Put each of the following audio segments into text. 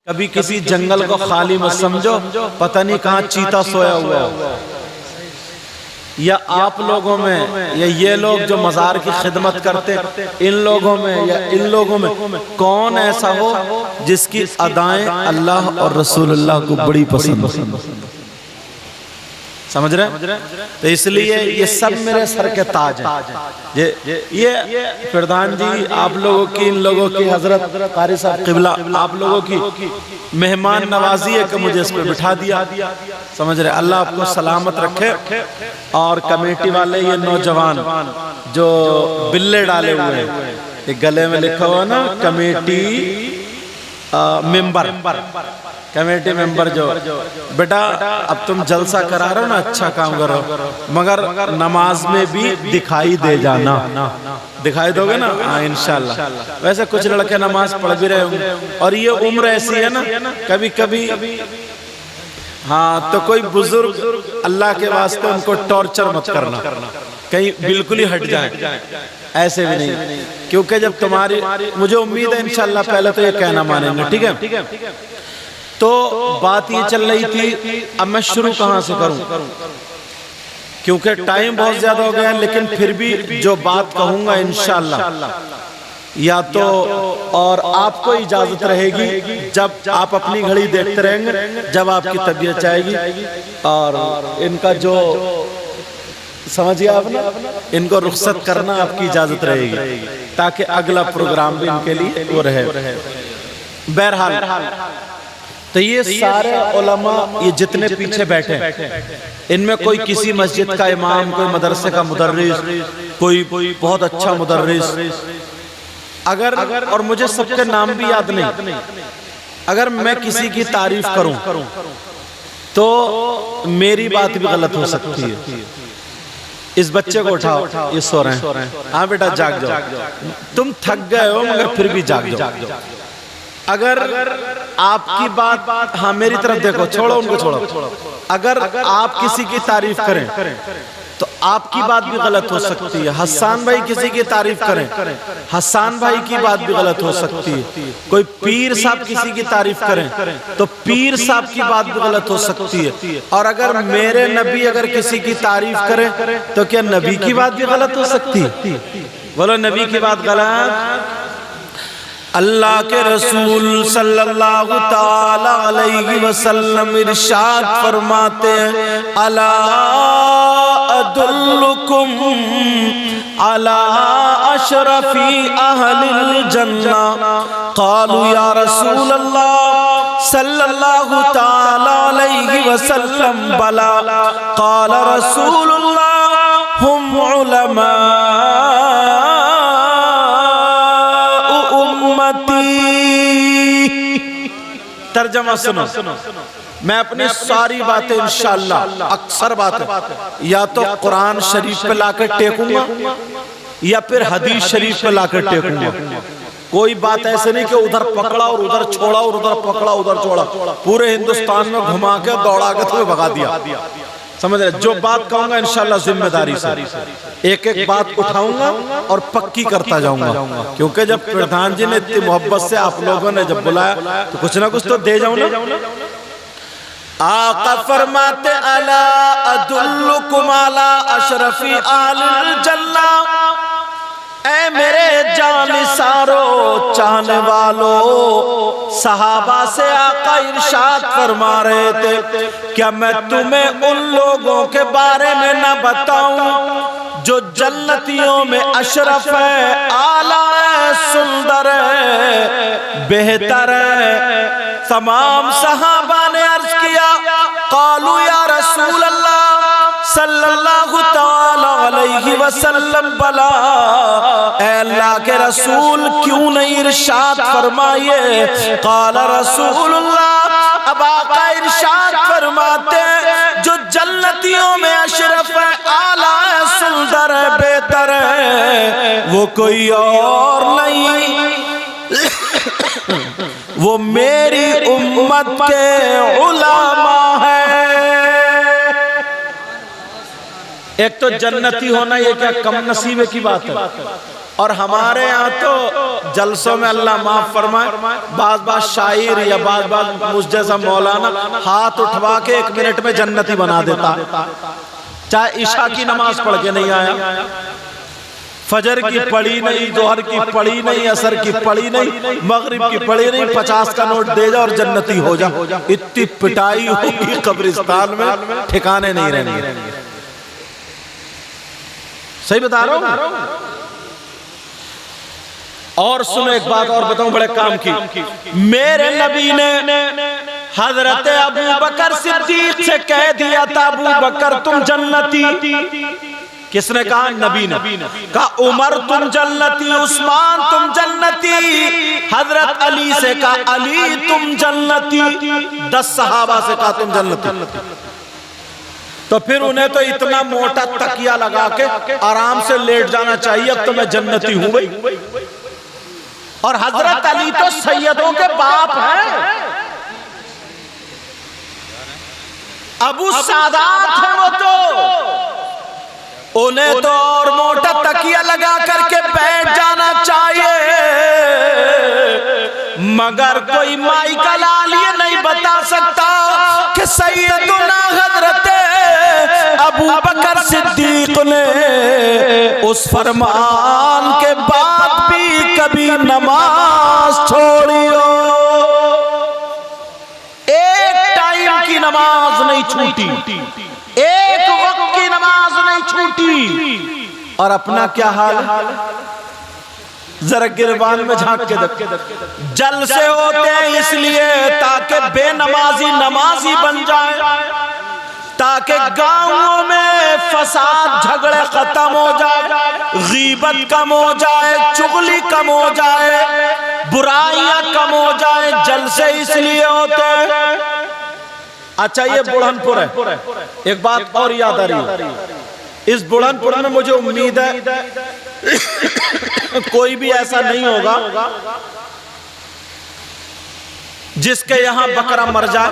कभी किसी जंगल को खाली मत समझो, पता नहीं कहाँ चीता सोया हुआ है। या आप लोगों में या ये लोग जो मज़ार की खिदमत करते, इन लोगों में या इन लोगों में कौन ऐसा हो जिसकी अदाएं अल्लाह और रसूलुल्लाह को बड़ी पसंद। समझ रहे? तो इसलिए ये सब मेरे सर के ताज हैं। ये प्रधान जी आप लोगों की, इन लोगों की, हजरत कारी साहब क़िबला आप लोगों की मेहमान नवाजी है कि मुझे इस पे बिठा दिया। समझ रहे? अल्लाह आपको सलामत रखे। और कमेटी वाले ये नौजवान जो बिल्ले डाले हुए हैं, ये गले में लिखा हुआ ना कमेटी मेंबर, कमेटी मेंबर जो, बेटा अब तुम जलसा करा रहे हो ना, अच्छा काम करो, मगर नमाज में भी दिखाई दे जाना। दिखाई दोगे ना? हाँ इंशाल्लाह। वैसे कुछ लड़के नमाज पढ़ भी रहे होंगे, और ये उम्र ऐसी है ना, कभी कभी हाँ तो कोई बुजुर्ग अल्लाह के वास्ते उनको टॉर्चर मत करना, कहीं बिल्कुल ही हट जाए, ऐसे भी नहीं। क्योंकि जब तुम्हारी, मुझे उम्मीद है इंशाल्लाह पहले तो ये कहना मानेंगे, ठीक है? तो बात ये चल रही थी, अब मैं शुरू कहाँ से करूं, क्योंकि टाइम बहुत ज्यादा हो गया है। लेकिन फिर भी जो बात कहूंगा इंशाल्लाह या तो, और आपको इजाजत रहेगी जब आप अपनी घड़ी देखते रहेंगे, जब आपकी तबीयत चाहेगी, और इनका जो समझिए आप ना, इनको रुखसत करना आपकी इजाजत रहेगी, ताकि अगला प्रोग्राम भी इनके लिए वो रहे। बहरहाल तो ये सारे उलमा, ये जितने पीछे बैठे, इनमें कोई किसी मस्जिद का इमाम, कोई मदरसे का मुदर्रिस, कोई बहुत अच्छा मुदर्रिस, अगर और मुझे सबके नाम भी याद नहीं, अगर मैं किसी की तारीफ करूं तो मेरी बात भी गलत हो सकती है। इस बच्चे को उठाओ, ये सो रहे हैं, हाँ बेटा जाग जाओ, तुम थक गए हो मगर फिर भी जाग जाओ। अगर आपकी बात, हाँ मेरी तरफ देखो, छोड़ो उनको, छोड़ो। अगर आप किसी की तारीफ करें तो आपकी बात भी गलत हो सकती है। हसन भाई किसी की तारीफ करें, हसन भाई की बात भी गलत हो सकती है। कोई पीर साहब किसी की तारीफ करें तो पीर साहब की बात भी गलत हो सकती है। और अगर मेरे नबी अगर किसी की तारीफ करें तो क्या नबी की बात भी गलत हो सकती है? बोलो नबी की बात गलत? अल्लाह के रसूल सल्लल्लाहु ताला अलैहि वसल्लम इरशाद फरमाते हैं, अला अदुल्लुकुम अला अशरफी अहलिल जन्ना, क़ालू या रसूल अल्लाह सल्लल्लाहु ताला अलैहि वसल्लम बला, क़ाल रसूलुल्लाह हुम उलमा तर्जमा सुनो। मैं अपनी सारी बातें इंशाअल्लाह, अक्सर बातें या तो कुरान शरीफ पे लाकर टेकूंगा या फिर हदीस शरीफ पे लाकर टेकूंगा। कोई बात ऐसे नहीं कि उधर पकड़ा और उधर छोड़ा और उधर पकड़ा उधर छोड़ा, पूरे हिंदुस्तान में घुमा के दौड़ा के तुम्हें भगा दिया। समझ रहे? जो बात कहूंगा इंशाअल्लाह जिम्मेदारी से एक एक बात उठाऊंगा और पक्की करता जाऊंगा, क्योंकि जब प्रधान जी ने इतनी मोहब्बत से आप लोगों ने जब बुलाया तो कुछ ना कुछ तो दे जाऊं ना। आका फरमाते, अला अदुल्लुकुम अला अशरफी अहलिल जन्ना, ऐ मेरे जानिसारो चाहने वालों, सहाबा से आका इरशाद फरमा रहे थे, क्या मैं तुम्हें उन लोगों के बारे में न बताऊं जो जन्नतियों में अशरफ है, आला है, सुंदर है, बेहतर है। तमाम सहाबा ने अर्ज किया, कालू या रसूल अल्लाह सल्लल्लाहु ताला अलैहि वसल्लम बला, ऐ अल्लाह के रसूल क्यों नहीं इरशाद फरमाइए। काला रसूलुल्लाह, अब आका इरशाद फरमाते जो जन्नतियों में अशरफ है, आला है, सुंदर है, बेहतर है, वो कोई और नहीं, वो मेरी उम्मत के उलमा है। एक तो जन्नती होना ये क्या कम नसीबे की बात है? और हमारे यहाँ तो जलसों में अल्लाह माफ फरमाए, बाज शायर या बाज मुझ जैसा मौलाना हाथ उठवा के 1 मिनट में जन्नती बना देता, चाहे ईशा की नमाज पढ़ के नहीं आया, फजर की पढ़ी नहीं, दोहर की पढ़ी नहीं, असर की पढ़ी नहीं, मगरिब की पढ़ी नहीं, 50 का नोट दे जा और जन्नती हो जा। इतनी पिटाई होगी कब्रिस्तान में, ठिकाने नहीं रहेंगे। सही बता रहा हूं। और सुनो एक बात और बताऊं बड़े काम की, मेरे नबी ने हजरत अबू बकर सिद्दीक से कह दिया था, अबू बकर तुम जन्नती। किसने कहा? नबी ने कहा। उमर तुम जन्नती, उस्मान तुम जन्नती, हजरत अली से कहा अली तुम जन्नती, 10 सहाबा से कहा तुम जन्नती। तो फिर उन्हें तो इतना मोटा तकिया लगा के आराम से लेट जाना चाहिए, अब तो मैं जन्नती हूं भाई। और हजरत अली तो सैयदों के बाप हैं, अबू सादात हैं वो तो, उन्हें तो और मोटा तकिया लगा करके बैठ जाना चाहिए। मगर कोई माई का लाल ये नहीं बता सकता कि सैयदुना हजरत अबू बकर सिद्दीक ने उस फरमान के बाद भी कभी नमाज छोड़ी हो, एक टाइम की नमाज नहीं छूटी, एक वक्त की नमाज नहीं छूटी। और अपना क्या हाल, जरा गिरबान में झांक के देख। जलसे होते हैं इसलिए ताकि बेनमाजी नमाजी बन जाए, ताकि गांवों में फसाद झगड़े खत्म हो जाए, गीबत कम हो जाए, चुगली कम हो जाए, बुराइयां कम हो जाए। जलसे इसलिए होते हैं। अच्छा ये बुढ़नपुर है, एक बात और याद आ रही है, इस बुढ़नपुर में मुझे उम्मीद है कोई भी ऐसा नहीं होगा जिसके यहाँ बकरा मर जाए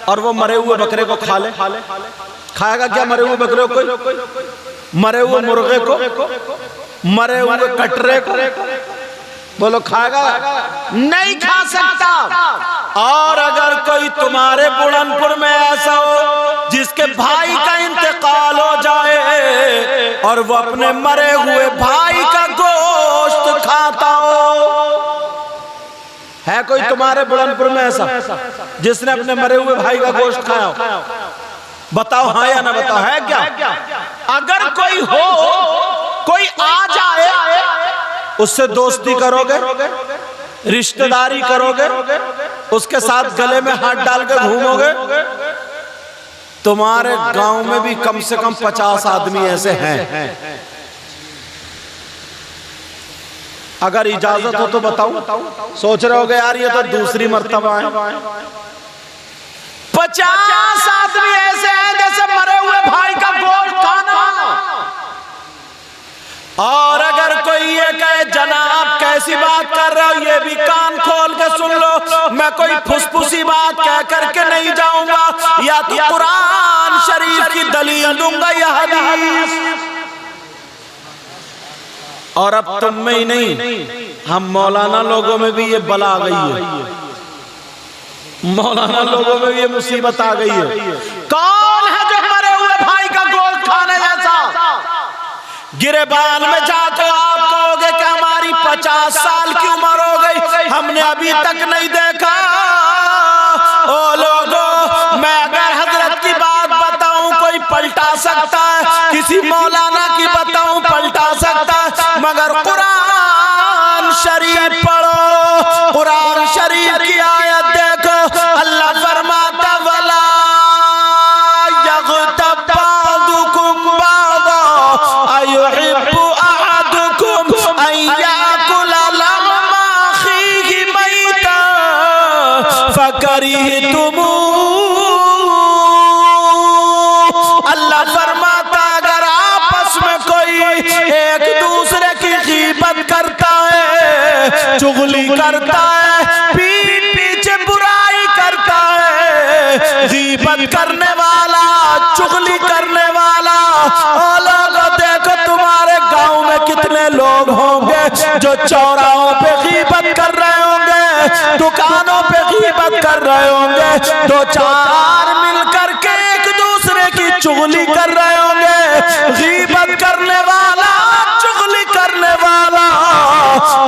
और वो मरे हुए बकरे को खा ले। खाएगा क्या मरे हुए बकरे को, मरे हुए मुर्गे को, मरे हुए कटरे को? बोलो खाएगा? नहीं खा सकता। और अगर कोई तुम्हारे बुढ़नपुर में ऐसा हो जिसके भाई का इंतकाल हो जाए और वो अपने मरे हुए भाई का गोश्त खाता हो, है कोई तुम्हारे बुढ़नपुर में ऐसा जिसने अपने मरे हुए भाई का गोश्त खाया हो? बताओ हाँ या ना बताओ, है क्या? अगर कोई हो, कोई आ जाए, उससे दोस्ती करोगे, रिश्तेदारी करोगे, उसके साथ गले में हाथ डाल के घूमोगे? तुम्हारे गांव में भी कम से कम 50 आदमी ऐसे हैं। अगर इजाजत हो तो बताओ। सोच रहे होगे यार ये तो दूसरी मर्तबा है। 50 आदमी ऐसे हैं जैसे मरे हुए भाई का गोश्त खाना। और अगर कोई ये कहे जनाब कैसी बात कर रहे हो, ये भी कान खोल के सुन लो, मैं कोई फुसफुसी बात कह करके नहीं जाऊंगा, या तो कुरान शरीफ की दलील दूंगा या हदीस। और अब तुम में ही नहीं, हम मौलाना लोगों में भी ये बला आ गई है, मौलाना लोगों में भी ये मुसीबत आ गई है। कौन है जो मरे हुए भाई का गोश्त खाने जैसा? गिरेबान में जाकर आप कहोगे कि हमारी 50 साल की उम्र हो गई, हमने अभी तक नहीं देखा। ओ लोगों, मैं अगर हजरत की बात बताऊं कोई पलटा सकता है, किसी मौलाना की बताऊं पलटा सकता है, मगर कुरान शरीफ पढ़ो, कुरान शरीफ की आयत देखो। अल्लाह फरमाता वला यग़्तब बादुकुम बादा अयुहिब्बु अहदुकुम अन याकुला लहमा अखीहि मैतन फकरिहतुम। अल्लाह फरमाता अगर आपस में कोई एक दूसरे की गीबत करता है, चुगली करता है, पीठ पीछे बुराई करता है, गीबत करने वाला, चुगली करने वाला, लोग देखो तुम्हारे गांव में कितने लोग होंगे होंगे, जो चौराहों पे गीबत कर रहे होंगे, दुकानों पे गीबत कर रहे होंगे, दो चार मिलकर के एक दूसरे की चुगली कर रहे होंगे। गीबत करने वाला, चुगली करने वाला,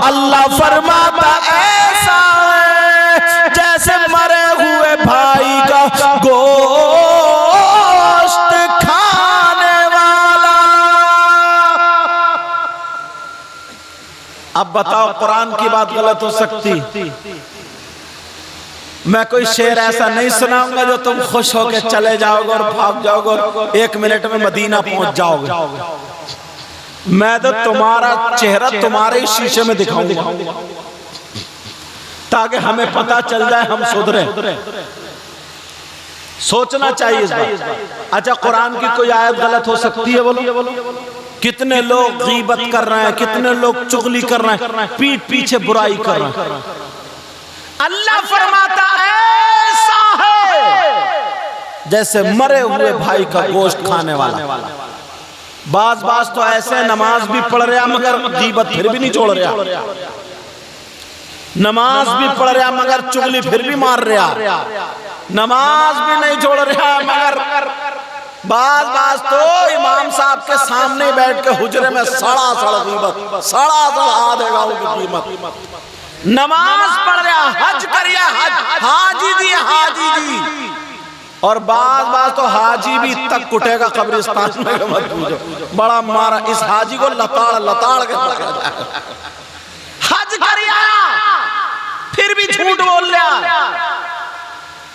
अल्लाह फरमाता ऐसा है जैसे मरे हुए भाई का गोश्त खाने वाला। अब बताओ कुरान की बात गलत हो सकती? मैं कोई शेर ऐसा नहीं सुनाऊंगा जो तुम खुश होकर चले जाओगे और भाग जाओगे और 1 मिनट में मदीना पहुंच जाओगे। मैं तो तुम्हारा चेहरा तुम्हारे ही शीशे में दिखाऊंगा ताकि हमें पता चल जाए हम सुधरे। सोचना चाहिए इस बात। अच्छा, कुरान की कोई आयत गलत हो सकती है? बोलो। कितने लोग गीबत कर रहे हैं, कितने लोग चुगली कर रहे हैं, पीठ पीछे बुराई कर रहे हैं। अल्लाह फरमाता ऐसा है जैसे मरे हुए भाई का गोश्त खाने वाला। बाज तो ऐसे नमाज भी पढ़ रहा मगर गीबत फिर भी नहीं छोड़ रहा, नमाज भी पढ़ रहा मगर चुगली फिर भी मार रहा, नमाज भी नहीं छोड़ रहा मगर बाज तो इमाम साहब के सामने बैठ के हुजरे में सड़ा गीबत, सड़ा आ देगा उनकी कीमत। नमाज पढ़ रहा, हज करिया, हज हाजी जी, और बाज तो हाजी भी तक कुटेगा कब्रिस्तान में, मत पूछो। बड़ा मारा इस हाजी को लताड़ के हज करिया फिर भी झूठ बोल रहा।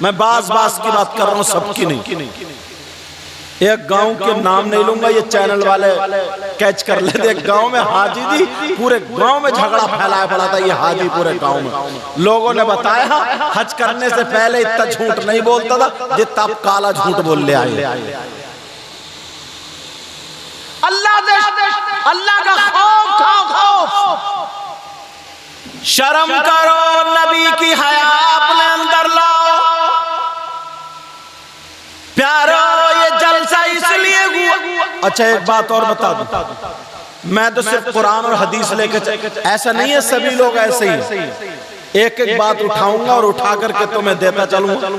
मैं बाज की बात कर रहा हूं, सबकी नहीं। एक गांव के नाम नहीं लूंगा, ये चैनल वाले कैच कर लेते। एक गांव में हाजी जी, पूरे गांव में झगड़ा फैलाया पड़ा था। ये हाजी पूरे गांव में लोगों ने बताया हज करने से पहले इतना झूठ नहीं बोलता था जितना आप काला झूठ बोल ले आए। अल्लाह का खौफ, शर्म करो, नबी की हया अपने अंदर लाओ। प्यारो, ये जलसा इसलिए हुआ। अच्छा, एक बात और बता दूं, मैं तो सिर्फ कुरान और हदीस लेकर, ऐसा नहीं है सभी लोग ऐसे ही। एक बात उठाऊंगा और उठा करके तो मैं देता चलूंगा,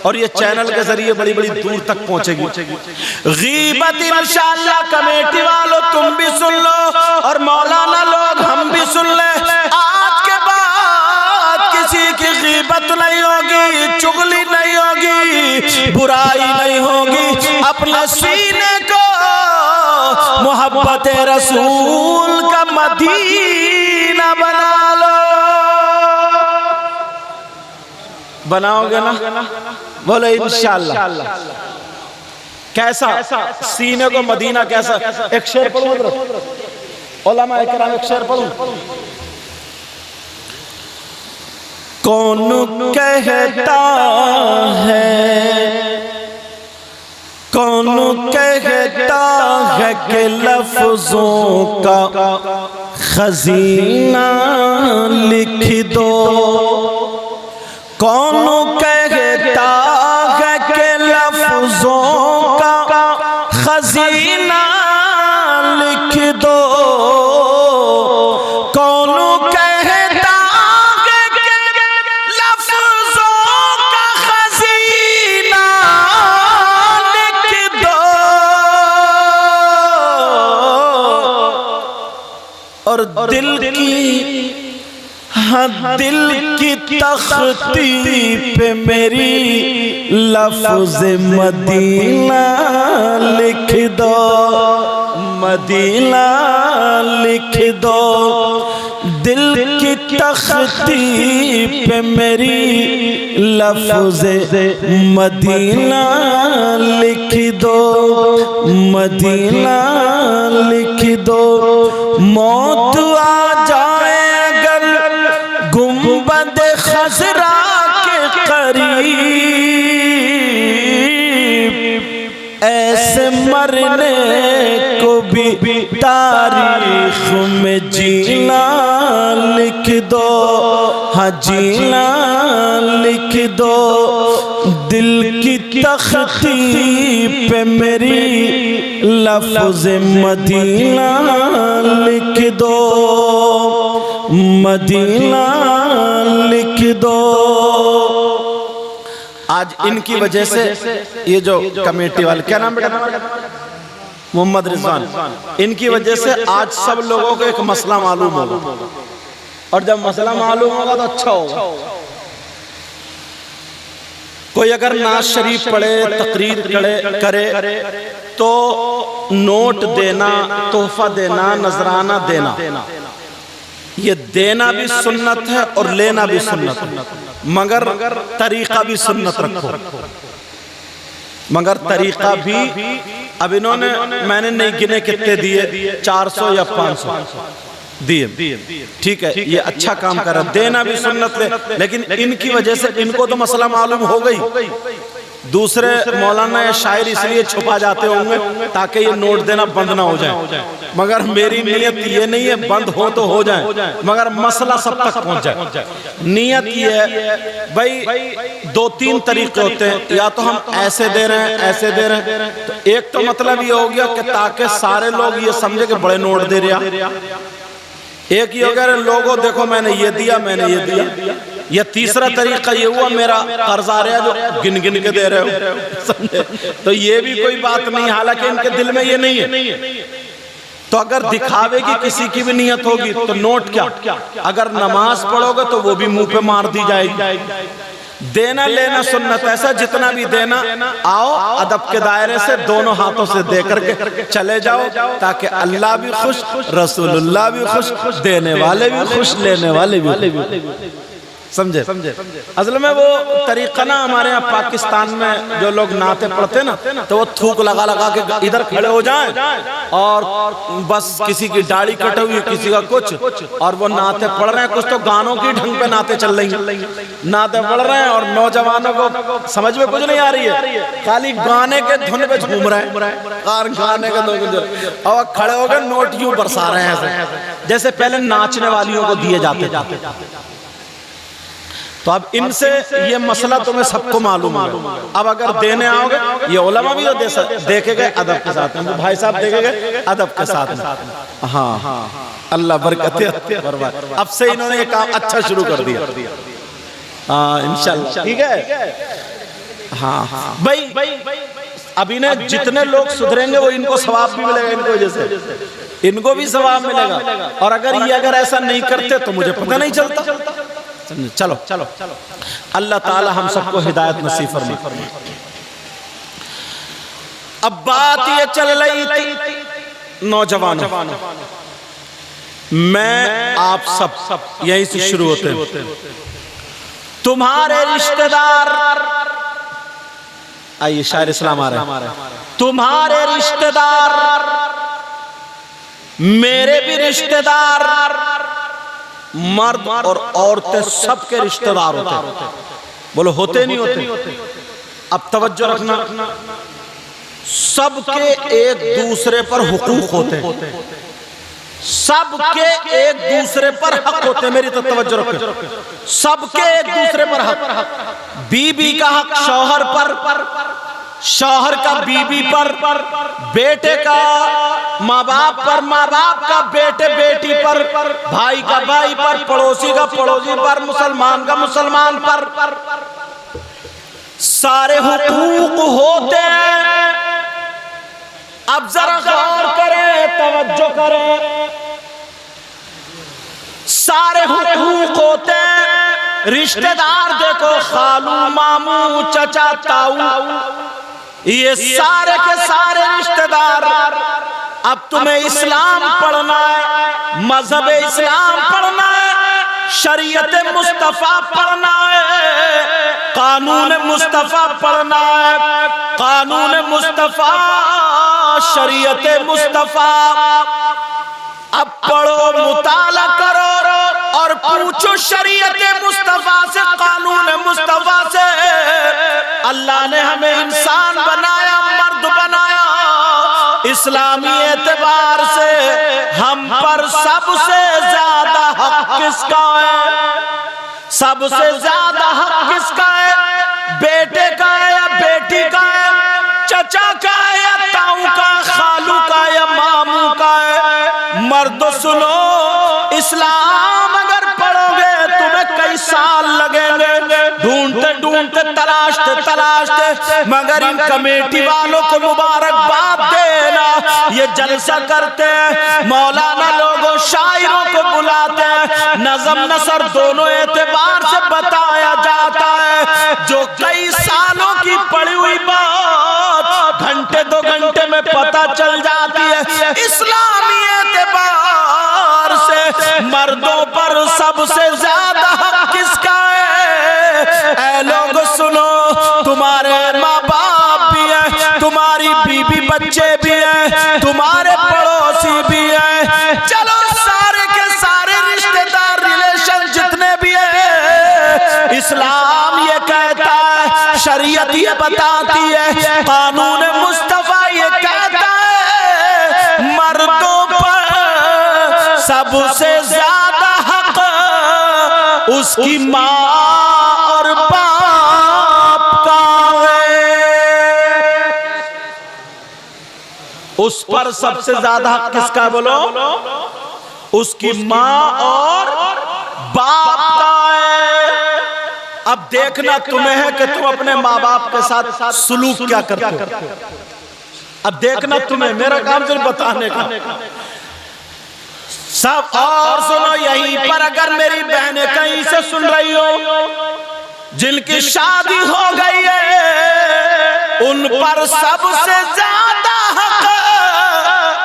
और ये चैनल के जरिए बड़ी दूर तक पहुंचेगी। गीबत इंशाअल्लाह कमेटी वालों तुम भी सुन लो, और मौलाना लोग हम भी सुन ले। आज के बाद किसी की गीबत नहीं होगी, चुगली नहीं होगी, बुराई नहीं होगी। अपने सीने को मोहब्बत रसूल का मदीना बना लो। बनाओगे ना? बोलो इंशाअल्लाह। कैसा सीने को मदीना, कैसा? एक शेर पढ़ूं, उलमा इकराम, एक शेर पढ़ूं। कौन कहता है कि लफ्जों का खजीना लिख दो। कौन कहता है कि लफ्जों का खजीना लिख दो। कौन कहता है कि लफ्जों का खजीना लिख दो। और दिल की तख्ती पे मेरी लफ्ज़ मदीना लिख दो, मदीना लिख दो। दिल की तख्ती पे मेरी लफ्ज़ मदीना लिख दो, मदीना लिख दो। मौत आ जाए गुंबद खजरा के करीब, ऐसे मरने को भी तारीख में जीना लिख दो। हाँ, जीना लिख दो। दिल की तख्ती पे मेरी लफ्ज़ मदीना लिख दो। मदीना लिख दो। आज इनकी वजह से ये जो कमेटी वाले, क्या नाम बेटा, मोहम्मद रिजवान, इनकी वजह से आज सब लोगों को एक मसला मालूम होगा, और जब मसला मालूम होगा तो अच्छा होगा। कोई अगर नाज शरीफ पढ़े, तकरीर करे तो नोट देना, तोहफा देना, नजराना देना, ये देना भी सुन्नत है और लेना भी सुन्नत है, मगर तरीका भी सुन्नत रखो। मगर तरीका भी, अब इन्होंने, मैंने नहीं गिने कितने दिए, 400 या 500 दिए, ठीक है, ये अच्छा काम कर रहा, देना भी सुन्नत है। लेकिन इनकी वजह से इनको तो मसला मालूम हो गई। दूसरे मौलाना या शायर इसलिए छुपा जाते होंगे ताकि ये नोट देना बंद ना हो जाए, मगर मेरी नीयत ये नहीं है बंद हो तो हो जाए, मगर मसला सब तक पहुंच जाए। नियत ये है भाई, 2-3 तरीके होते हैं, या तो हम ऐसे दे रहे हैं, ऐसे दे रहे हैं, तो एक तो मतलब ये हो गया कि ताकि सारे लोग ये समझे कि बड़े नोट दे रहा। एक ये हो गया, लोगों देखो मैंने ये दिया, मैंने ये दिया। या तीसरा तरीका ये हुआ, मेरा कर्ज आ रहा है जो गिन गिन के दे रहे हो, समझे, तो ये भी कोई बात नहीं, हालांकि इनके दिल में ये नहीं है। तो अगर दिखावे की किसी की भी नियत होगी तो नोट क्या, अगर नमाज पढ़ोगे तो वो भी मुंह पे मार दी जाएगी। देना लेना सुन्नत, ऐसा जितना भी देना, आओ अदब के दायरे से दोनों हाथों से दे करके चले जाओ, ताकि अल्लाह भी खुश, रसूलुल्लाह भी खुश, देने वाले भी खुश, लेने वाले भी। समझे? असल में वो तरीका ना हमारे यहाँ पाकिस्तान में जो लोग नाते पढ़ते ना, तो वो थूक लगा लगा के इधर खड़े हो जाएं और बस किसी की दाढ़ी कटे हुई, किसी का कुछ, और वो नाते पढ़ रहे हैं, कुछ तो गानों की ढंग पे नाते चल रही हैं, नाते पढ़ रहे हैं, और नौजवानों को समझ में कुछ नहीं आ रही है, खाली गाने के धुन पे झूम रहे हैं, गाने के धुन, और खड़े हो गए नोट यूं बरसा रहे हैं जैसे पहले नाचने वालियों को दिए जाते। तो अब इनसे ये मसला तुम्हें सबको मालूम है। अब अगर देने आओगे, ये उलमा भी तो देखे गए अदब के साथ, भाई साहब देखे गए अदब के साथ। हाँ, अल्लाह बरकत बर्बाद। अब से इन्होंने ये काम अच्छा शुरू कर दिया, हाँ इंशाल्लाह, ठीक है। हाँ भाई, अब इन्हें जितने लोग सुधरेंगे वो इनको सवाब भी मिलेगा, इनको वजह से इनको भी सवाब मिलेगा। और अगर ऐसा नहीं करते तो मुझे पता नहीं चलता। चलो अल्लाह ताला हम सबको हिदायत नसीब फरमाए। अब बात ये चल रही थी नौजवानों, मैं आप सब यहीं से शुरू होते हैं। तुम्हारे रिश्तेदार, आइए शायर इस्लाम आ रहे हैं, तुम्हारे रिश्तेदार, मेरे भी रिश्तेदार, मर्द और औरतें सबके रिश्तेदार होते हैं। बोलो होते नहीं होते? अब तवज्जो रखना, सबके एक दूसरे पर हुकूक होते हैं, सबके एक दूसरे पर हक होते हैं। मेरी तो तवज्जो रखो, सबके एक दूसरे पर हक। बीबी का हक शौहर पर, शौहर का बीबी पर, बेटे का माँ बाप पर, माँ बाप का बेटे बेटी पर, भाई का भाई पर, पड़ोसी का पड़ोसी पर, मुसलमान का मुसलमान पर, सारे हुकूक होते हैं। अब जरा गौर करें, तवज्जो करें, सारे हुकूक होते हैं। रिश्तेदार देखो, खालू, मामू, चचा, ताऊ, ये सारे के सारे रिश्तेदार। अब तुम्हें इस्लाम पढ़ना है, मजहब इस्लाम पढ़ना है, शरीयत मुस्तफा पढ़ना है, कानून मुस्तफा पढ़ना है, कानून मुस्तफा, शरीयत मुस्तफा। अब पढ़ो, मुताला करो और पूछो शरीयत मुस्तफा से, कानून मुस्तफा से। अल्लाह ने हमें इंसान बनाया, मर्द बनाया, इस्लामी एतबार से हम पर सबसे ज्यादा हक किसका है? सबसे ज्यादा हक किसका है? बेटे का है या बेटी का है? चचा का है या ताऊ का, खालू का या मामू का है? मर्द सुनो, इस्लाम अगर पढ़ोगे तुम्हें कई साल लगेंगे, ढूंढते ढूंढते तलाशते, मगर इन कमेटी वालों को मुबारकबाद देना, ये जलसा करते हैं, मौलाना लोगों शायरों को बुलाते हैं, नज़म नसर दोनों एतबार से बताया जाता है। जो कई सालों की पड़ी हुई बात घंटे 2 घंटे में पता चल जाती है। इस्लामी एतबार से मर्दों पर सबसे ज्यादा हक किसका है? ऐ लोग सुनो, तुम्हारे माँ बाप भी हैं, तुम्हारी बीवी बच्चे भी हैं, तुम्हारे पड़ोसी भी हैं, चलो सारे के सारे रिश्तेदार रिलेशन जितने भी हैं, इस्लाम ये कहता है, शरीयत ये बताती है, कानून मुस्तफा ये कहता है, मर्दों पर सबसे ज्यादा हक उसकी माँ और बाप का है। उस पर सबसे ज्यादा हक किसका है बोलो? उसकी माँ और बाप का है। अब देखना तुम्हें है कि तुम अपने माँ बाप के साथ सुलूक क्या करते हो। अब देखना तुम्हें, मेरा काम सिर्फ बताने का। सब और सुनो, यहीं पर अगर मेरी बहनें कहीं से सुन रही हो जिनकी शादी हो गई है, उन पर सबसे ज्यादा हक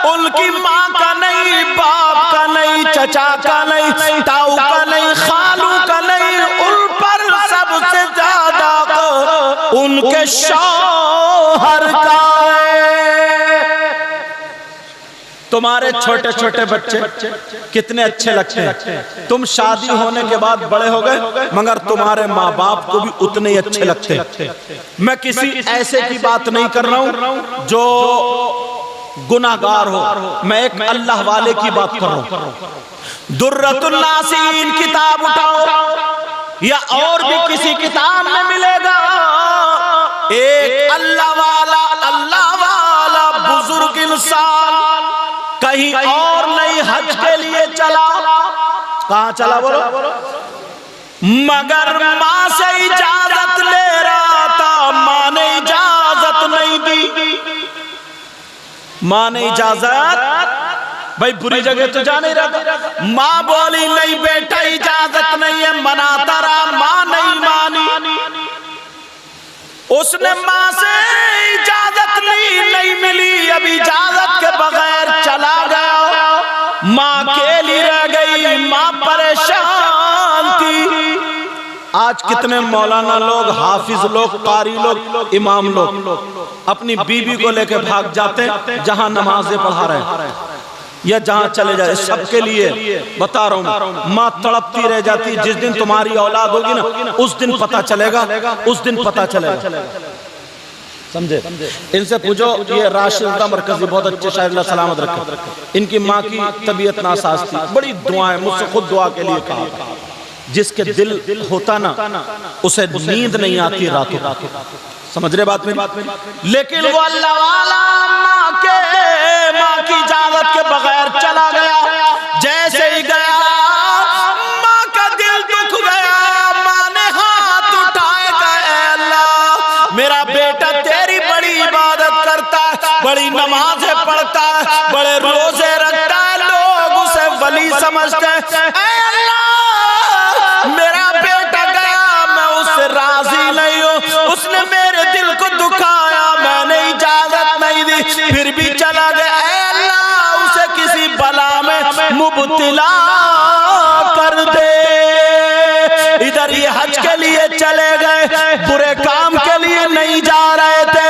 उनकी माँ का नहीं, बाप का नहीं, चचा का नहीं, ताऊ का नहीं, खालू का नहीं, उन पर सबसे ज्यादा हक उनके शौहर का है। तुम्हारे छोटे छोटे बच्चे कितने अच्छे लगते हैं, तुम शादी होने के बाद बड़े हो गए, मगर तुम्हारे माँ बाप को भी उतने ही अच्छे लगते हैं। मैं किसी ऐसे की बात नहीं कर रहा हूं जो गुनाहगार हो, मैं एक अल्लाह वाले की बात कर रहा हूं। दुर्रतुल नासीन किताब उठाओ या और भी किसी किताब में मिलेगा, एक अल्लाह वाला बुजुर्ग इंसान कहीं और नहीं हज के लिए चला। कहां चला बोलो? मगर माँ से इजाजत ले रहा था, माँ ने इजाजत नहीं दी। माँ ने इजाजत, भाई बुरी जगह तो जा नहीं रहा, माँ बोली नहीं बेटा इजाजत नहीं है, मनाता रहा, माँ नहीं मानी। उसने माँ से इजाजत नहीं मिली, अब इजाजत के बगैर चला गया, माँ अकेली रह गई, माँ परेशान थी। आज कितने मौलाना लोग, हाफिज लोग, कारी लोग, इमाम लोग अपनी बीवी को लेकर भाग जाते जहां नमाजें पढ़ा रहे हैं या जहां चले जाए। सबके लिए बता रहा हूं, माँ तड़पती रह जाती। जिस दिन तुम्हारी औलाद होगी ना, उस दिन पता चलेगा, उस दिन पता चलेगा। समझे? इनसे पूछो, ये राशिद मरकजी बहुत अच्छे शायर, अल्लाह सलामत रखे। इनकी माँ की तबीयत नासाज थी, बड़ी दुआएं, मुझसे खुद दुआ के लिए कहा। जिसके दिल होता ना, उसे नींद नहीं आती रातों रातों। समझ रहे बात में? लेकिन वो अल्लाह वाला माँ की इजाजत के बगैर चला गया। जैसे ही गया, माँ का दिल दुख गया। माँ ने हाथ उठाए, कहा अल्लाह, मेरा बेटा तेरी बड़ी इबादत करता है, बड़ी नमाजें पढ़ता है, बड़े रोजे रखता है, लोग उसे वली समझते हैं। मेरा बेटा गया, मैं उससे राजी नहीं हूँ, उसने मेरे दिल को दुखाया, मैंने इजाजत नहीं दी, फिर भी चला गया। अल्लाह उसे किसी बला में मुब्तला कर दे। इधर ये हज के लिए चले गए, बुरे काम के लिए नहीं जा रहे थे,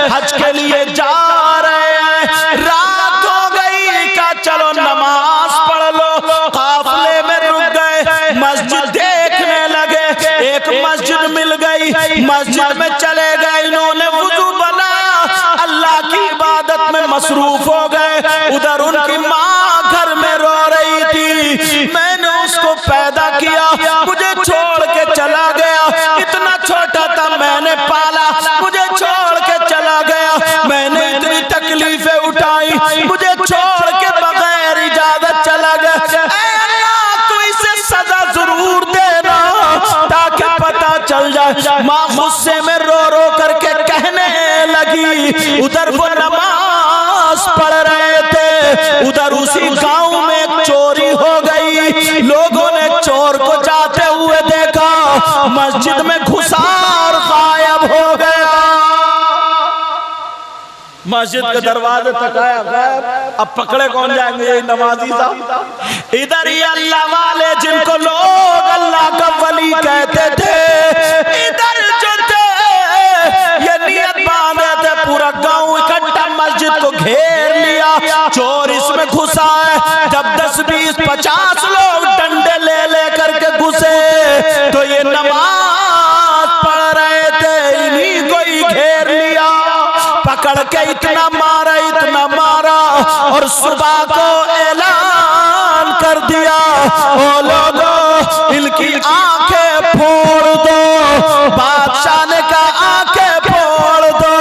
हज के लिए जा रहे हैं। रात हो गई, का चलो नमाज पढ़ लो, काफिले में रुक गए, मस्जिद देखने लगे, एक मस्जिद मिल गई, मस्जिद में चले गए, इन्होंने वुजू बनाया, अल्लाह की इबादत में मसरूफ हो गए। उधर उनकी माँ घर में रो रही थी, मैंने उसको पैदा किया, मुझे छोड़ के चला गया, इतना छोटा था मैंने पाला, मुझे छोड़ के चला गया, मैंने इतनी तकलीफें उठाई, मुझे छोड़ के बगैर इजाजत चला गया। ऐ अल्लाह, जाए। माँ गुस्से में रो रो करके कहने लगी, उधर वो नमाज पढ़ रहे थे, उधर उसी गांव में एक चोरी हो गई। लोगों ने चोर को जाते हुए देखा, मस्जिद में घुसा और गायब हो गया। मस्जिद के दरवाजे तक आया गायब। अब पकड़े कौन जाएंगे? यही नमाजी साहब। इधर ही अल्लाह वाले जिनको लोग अल्लाह का वली कहते थे, इधर जो थे ये नियत बांधे थे, पूरा गांव इकट्ठा मस्जिद को घेर लिया, चोर इसमें घुसा है। जब 10, 20, 50 लोग डंडे ले ले करके घुसे तो ये नमाज पढ़ रहे थे, इन्हीं को ही घेर लिया, पकड़ के इतना मारा और सुबह को ऐलान कर दिया, ओ लोगों इनकी आंखें फोड़ दो। बादशाह ने कहा आंखें फोड़ दो,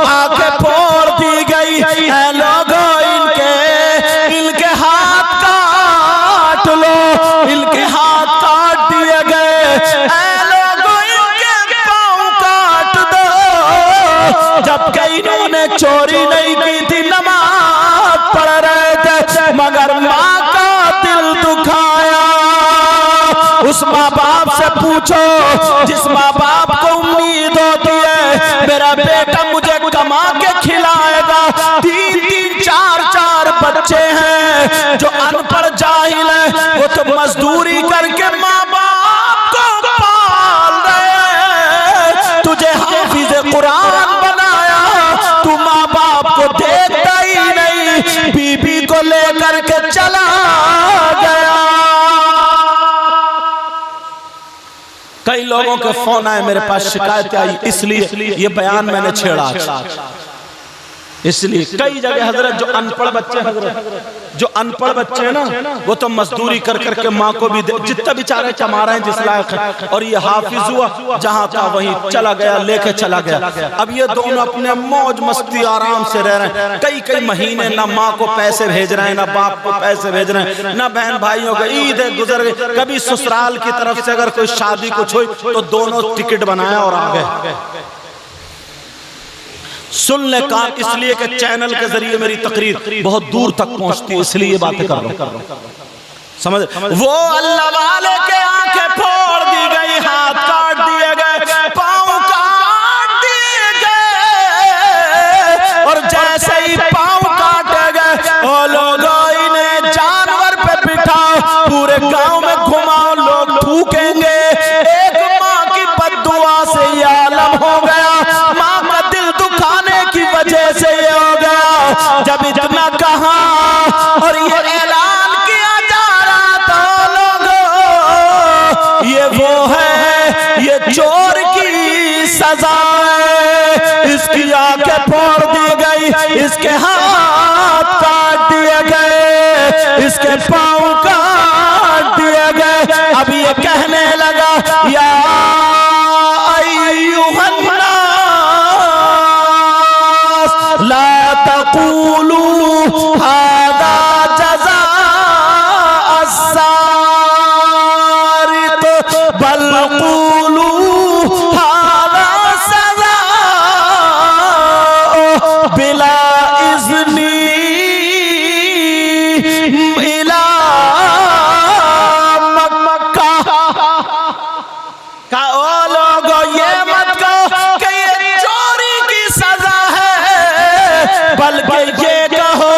आंखें फोड़ दी गई। ऐ लोगों इनके हाथ काट लो, इनके हाथ काट दिए गए। ऐ लोगों इनके पांव काट दो, जबकि इन्होंने चोरी नहीं की थी, नमाज पढ़ रहे थे, मगर माँ का दिल दुखाया। उस माँ बाप से पूछो जिस माँ बाप को उम्मीद होती है मेरा बेटा मुझे कमा के खिलाएगा। 3-3, 4-4 बच्चे हैं जो अनपढ़ जाहिल है, वो तो मजदूरी करके माँ बाप को पाल रहे। तुझे हाफिज कुरान बनाया, तू माँ बाप को देखता ही नहीं, बीबी को लेकर के चला गया। कई लोगों के फोन आए मेरे पास, शिकायत आई, इसलिए ये बयान मैंने छेड़ा। इसलिए कई जगह हजरत जो अनपढ़ बच्चे, हजरत जो अनपढ़ बच्चे हैं ना, वो तो मजदूरी कर करके माँ को भी जितना बेचारे कमा रहे हैं जिस लायक है, और ये हाफिज हुआ जहाँ था वहीं चला गया, लेके चला गया। अब ये दोनों अपने मौज मस्ती आराम से रह रहे हैं। कई महीने ना माँ को पैसे भेज रहे हैं, ना बाप को पैसे भेज रहे हैं, ना बहन भाइयों को। ईद गुजर गई, कभी ससुराल की तरफ से अगर कोई शादी कुछ हुई तो दोनों टिकट बनाया और आ गए। सुन ले कान, इसलिए कि चैनल के जरिए मेरी तकरीर बहुत दूर तक पहुंचती है, इसलिए बातें कर रहा हूं। समझ? वो अल्लाह वाले के आंखें फोड़ दी गई, हाथ काट दिए गए, पांव काट दिए गए, और जैसे ही पांव काटे गए, ओ लोगों इन्हें जानवर पे बिठाओ, पूरे गांव में घुमाओ, लोग थूकेंगे। एक माँ की बद्दुआ से ये आलम हो गया, माँ का दिल दुखाने की वजह से ये हो गया। जब इतना कहा और ये ऐलान किया जा रहा था, लोगों ये वो है, ये चोर की सजा है। इसकी आंखें फोड़ दी गई, इसके हाथ काट दिए गए, इसके पांव काट दिए गए। अब ये कहने लगा या ला तक़ूलू हादा जज़ा अस्सारिक़ बल क़ूलू हादा सज़ा बिला इज़्नी इला मक्का। का ओ लोगों ये मत कहो कि ये चोरी की सजा है, बल्कि ये कहो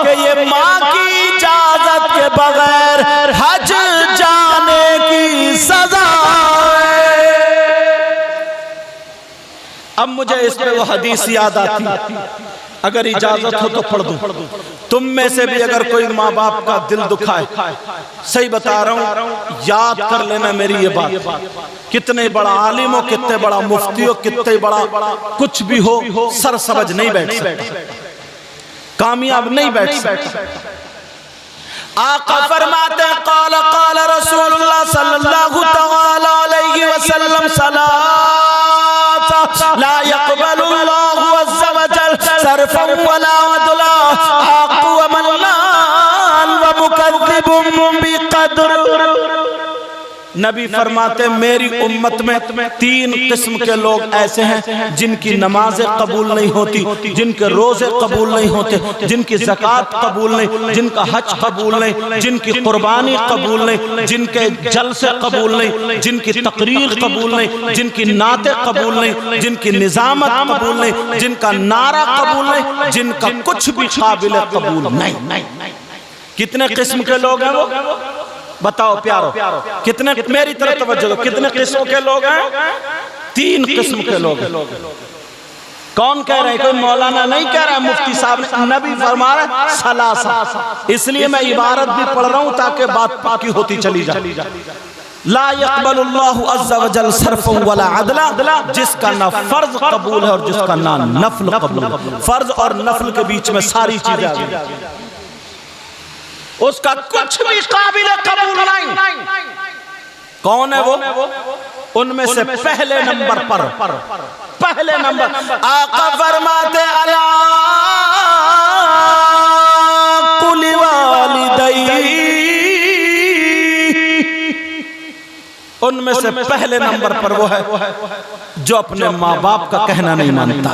कि ये माँ की इजाजत के बगैर हज जाने की सजा है। अब मुझे इस पे वो हदीस याद आती, अगर इजाजत हो तो पढ़ दूं। तुम में से भी अगर कोई माँ बाप का दिल दुखाए, सही बता रहा हूं, याद कर लेना मेरी ये बात। कितने बड़ा आलिम हो, कितने बड़ा मुफ्ती हो, कितने बड़ा कुछ भी हो, सर समझ नहीं बैठ सकता, कामयाब नहीं बैठ सकता। आका फरमाते हैं क़ाल क़ाल रसूलुल्लाह सल्लल्लाहु तआला अलैहि वसल्लम सलासा ला यक़बलुल्लाहु अज़्ज़ा व जल सरफन वला अदला आक़ु व मन्नान व मुकद्दिबुम बिक़द्र। नबी फरमाते मेरी उम्मत में 3 किस्म के लोग ऐसे हैं जिनकी नमाजें कबूल नहीं होती, जिनके रोजे कबूल नहीं होते, जिनकी ज़कात कबूल नहीं, जिनका हज कबूल नहीं, जिनकी कुर्बानी कबूल नहीं, जिनके जलसे कबूल नहीं, जिनकी तकरीर कबूल नहीं, जिनकी नाते कबूल नहीं, जिनकी निजामत कबूल नहीं, जिनका नारा कबूल नहीं, जिनका कुछ भी काबिल कबूल नहीं। कितने किस्म के लोग हैं वो? बताओ प्यारो, कितने? मेरी तरफ तवज्जो दो, कितने किस्म के लोग हैं? 3 किस्म के लोग हैं। कौन कह रहे हैं? कोई मौलाना नहीं कह रहा है, मुफ्ती साहब ने, नबी फरमा रहे सलासा। इसलिए मैं इबारत भी पढ़ रहा हूं ताकि बात पक्की होती चली जाए। ला यक़बलुल्लाहु अज़्ज़ा व जल सर्फ़न वला अदला, जिसका ना फर्ज कबूल है और जिसका ना नफल कबूल है। फर्ज और नफल के बीच में सारी चीजें आ गई, उसका कुछ भी काबिल कबूल नहीं। कौन है वो? उनमें से पहले नंबर आका फरमाते अला कुल वालिदैहि, उनमें से पहले नंबर पर वो है जो अपने माँ बाप का कहना नहीं मानता,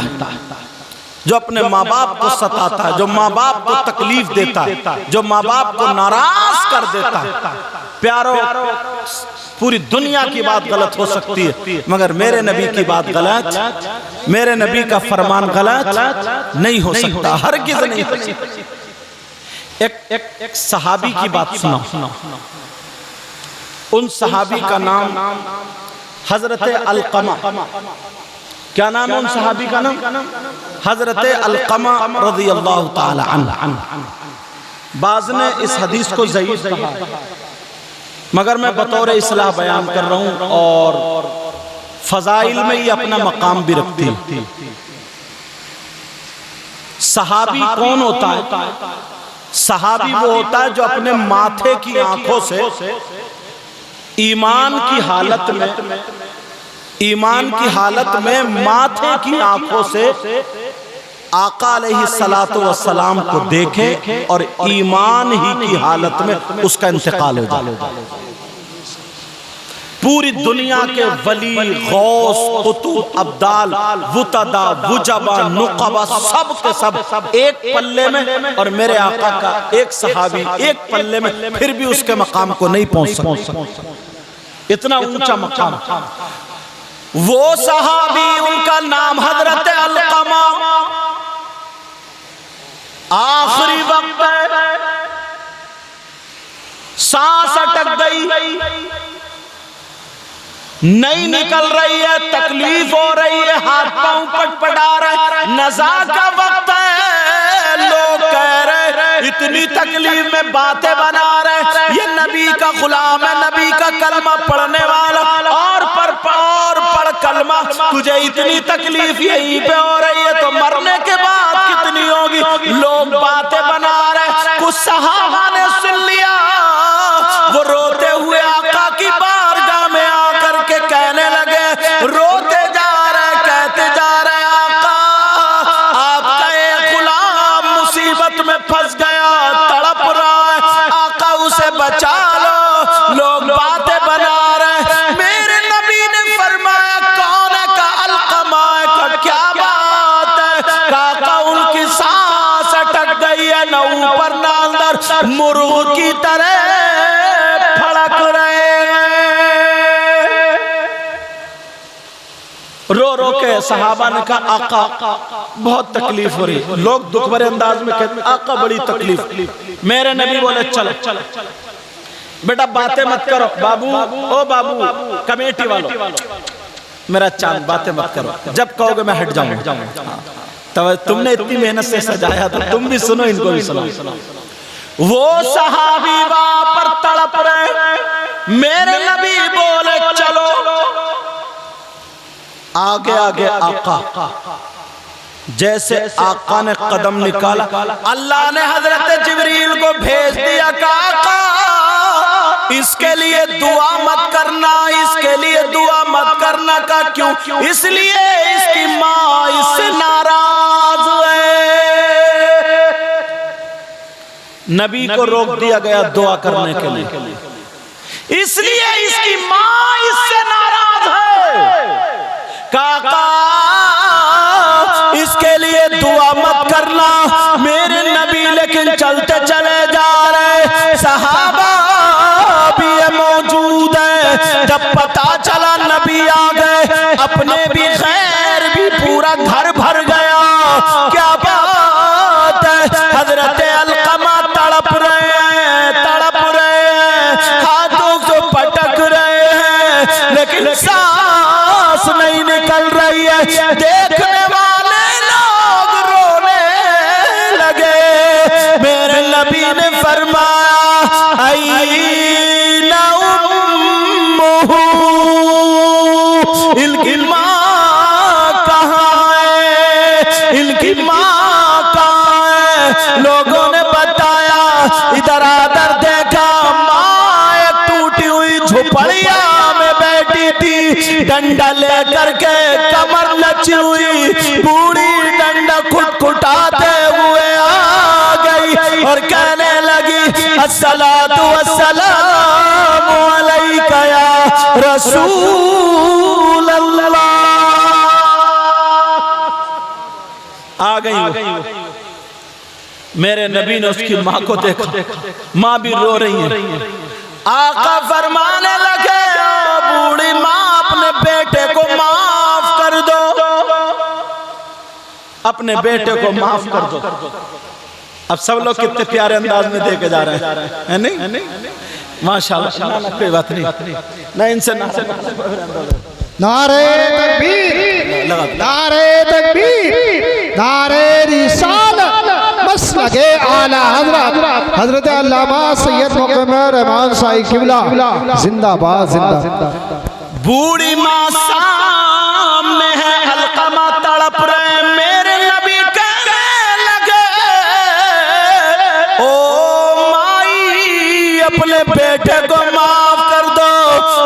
जो अपने माँ बाप को सताता है, जो माँ बाप को तकलीफ देता है, जो माँ बाप को नाराज कर देता है। प्यारो, पूरी दुनिया की बात गलत हो सकती है मगर मेरे नबी की बात गलत, मेरे नबी का फरमान गलत नहीं हो सकता, हरगिज़ नहीं हो सकता। एक सहाबी की बात सुनो। उन सहाबी का नाम हजरत अलकमा। क्या नाम है उन सहाबी का नाम? हजरत अलकमा रज़ियल्लाहु ताला अन्हु। बाज़ ने इस हदीस को ज़ईफ़ कहा मगर मैं बतौर इस्लाह बयान कर रहा हूँ और फ़ज़ाइल में ये अपना मकाम भी रखती है। सहाबी कौन होता है? सहाबी वो होता है जो अपने माथे की आंखों से ईमान की हालत में माथे की आंखों से आका अलैहिस्सलातु वस्सलाम को देखे और ईमान ही की हालत में उसका इंतकाल हो जाए। पूरी दुनिया के वली, गौस, कुतुब, अब्दाल, वुतदा, वुजबा, नुकबा सब के सब एक पल्ले में और मेरे आका का एक सहाबी एक पल्ले में, फिर भी उसके मकाम को नहीं पहुंच सकता। इतना ऊंचा मकाम। वो सहाबी, उनका नाम हजरत अलकमा। आखिरी वक्त सांस अटक गई, नहीं निकल रही है, तकलीफ हो रही है, हाथ पांव पटपटा रहे, नज़ा का वक्त है, लोग कह रहे इतनी तकलीफ में बातें बना रहे, ये नबी का गुलाम है, नबी का कलमा पढ़ने वाला, और पढ़ कलमा, तुझे इतनी तकलीफ यहीं पे हो रही है तो मरने के बाद कितनी होगी। लोग बातें बना रहे। कुछ सहाबा ने सुन लिया, वो रोते हुए आका की बारगाह में आकर के कहने लगे, रोते जा रहे, कहते जा रहे, आका आपका एक गुलाम मुसीबत में फंस गया, तड़प रहा है, आका उसे बचा लो। लोग बातें बना रहे। मेरे नबी ने फरमाया कौन है? का अलकमा का। क्या बात है? काका उनकी सांस अटक गई है, न ऊपर न अंदर, मुर्ग की तरह फड़क रहे हैं। रो रो के सहाबा ने कहा आका बहुत तकलीफ हो रही है। लोग दुख भरे अंदाज में कहते आका बड़ी तकलीफ। मेरे नबी बोले चलो बेटा बातें मत करो। बाबू, ओ बाबू, कमेटी वालों, मेरा चांद, बातें मत करो, जब कहोगे मैं हट जाऊंगा। तब तुमने इतनी मेहनत से सजाया तो तुम भी सुनो, इनको भी सुनो। वो सहाबी वहां पर तड़प रहे। मेरे नबी बोले चलो। आगे आगे आका, जैसे आका ने कदम निकाला, अल्लाह ने हजरत जिब्रील को भेज दिया, आका इसके लिए दुआ मत करना, इसके लिए दुआ मत करना। का क्यों? इसलिए इसकी माँ इससे नाराज है। नबी को रोक दिया गया दुआ करने के लिए। इसलिए इसकी मां इससे नाराज है। काका इसके लिए दुआ मत करना मेरे नबी, लेकिन चलते चले जा रहे सहाबा भी मौजूद है। जब पता चला नबी आ गए, अपने भी खैर भी पूरा घर भर गया। क्या बात है, हजरत अलकमा तड़प रहे हैं, हाथों से पटक रहे हैं, लेकिन सांस नहीं निकल रही है। देखने वाले लोग रोने लगे। मेरे नबी ने फरमाया ऐना उम्मुहु, इनकी माँ कहाँ है, इनकी माँ कहाँ है। लोगों ने बताया, इधर आदर देखा, माँ एक टूटी हुई झोपड़िया में बैठी थी, डंडा लेकर के कमर लची हुई बूढ़ी डंडा खुटखुटाते हुए आ गई और कहने लगी अस्सलातु वस्सलामु अलैका या रसूल अल्लाह। आ गई मेरे नबी ने उसकी माँ को देखा, माँ भी रो रही है। आका फरमाने लगे बूढ़ी माँ अपने बेटे को माफ कर दो, अपने बेटे को माफ कर दो। अब सब लोग कितने प्यारे अंदाज में देके जा रहे हैं, है नहीं? माशाल्लाह, कोई बात नहीं ना, इनसे नारे तकबीर, नारे तकबीर, नारे रिसालत, मसलके आला हजरत हजरत अल्लामा सैयद मुक़म्मल रहमान साईं क़िबला जिंदाबाद जिंदाबाद। बूढ़ी माँ सामने है, अलकमा तड़प रहे। मेरे नबी कहने लगे ओ माई अपने बेटे को माफ कर दो।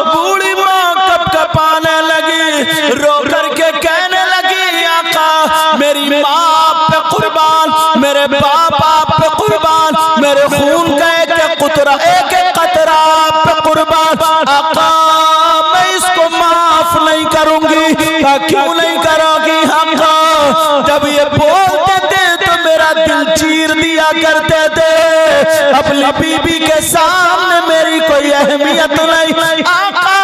बूढ़ी माँ कपकपाने लगी, रो करके कहने लगी आका मेरी माँ आप पे कुर्बान, मेरे बाप आप पे कुर्बान, मेरे खून का एक कुतरा एक कतरा आप पे कुर्बान। आका मैं इसको माफ नहीं करूंगी। क्यों नहीं करोगी? आका जब ये बोलते थे तो मेरा दिल चीर दिया करते थे, अपनी बीबी के सामने मेरी कोई अहमियत नहीं। आका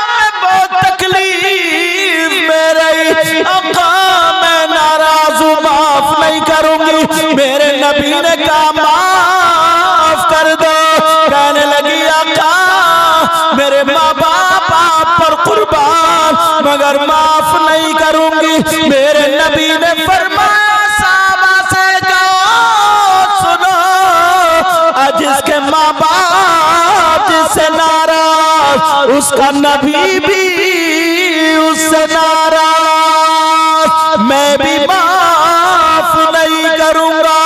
मैं बहुत तकलीफ में रही, आका मैं नाराज हूँ, माफ नहीं करूंगी। मेरे नबी ने कहा माफ कर दो। कहने लगी आका मेरे माँ बाप आप पर कुर्बान, मगर माफ नहीं करूंगी। मेरे नबी ने फरमाया साहबा से कहो सुनो, जिसके माँ बाप जिससे नाराज, उसका नबी भी उससे नाराज, मैं भी माफ नहीं करूंगा।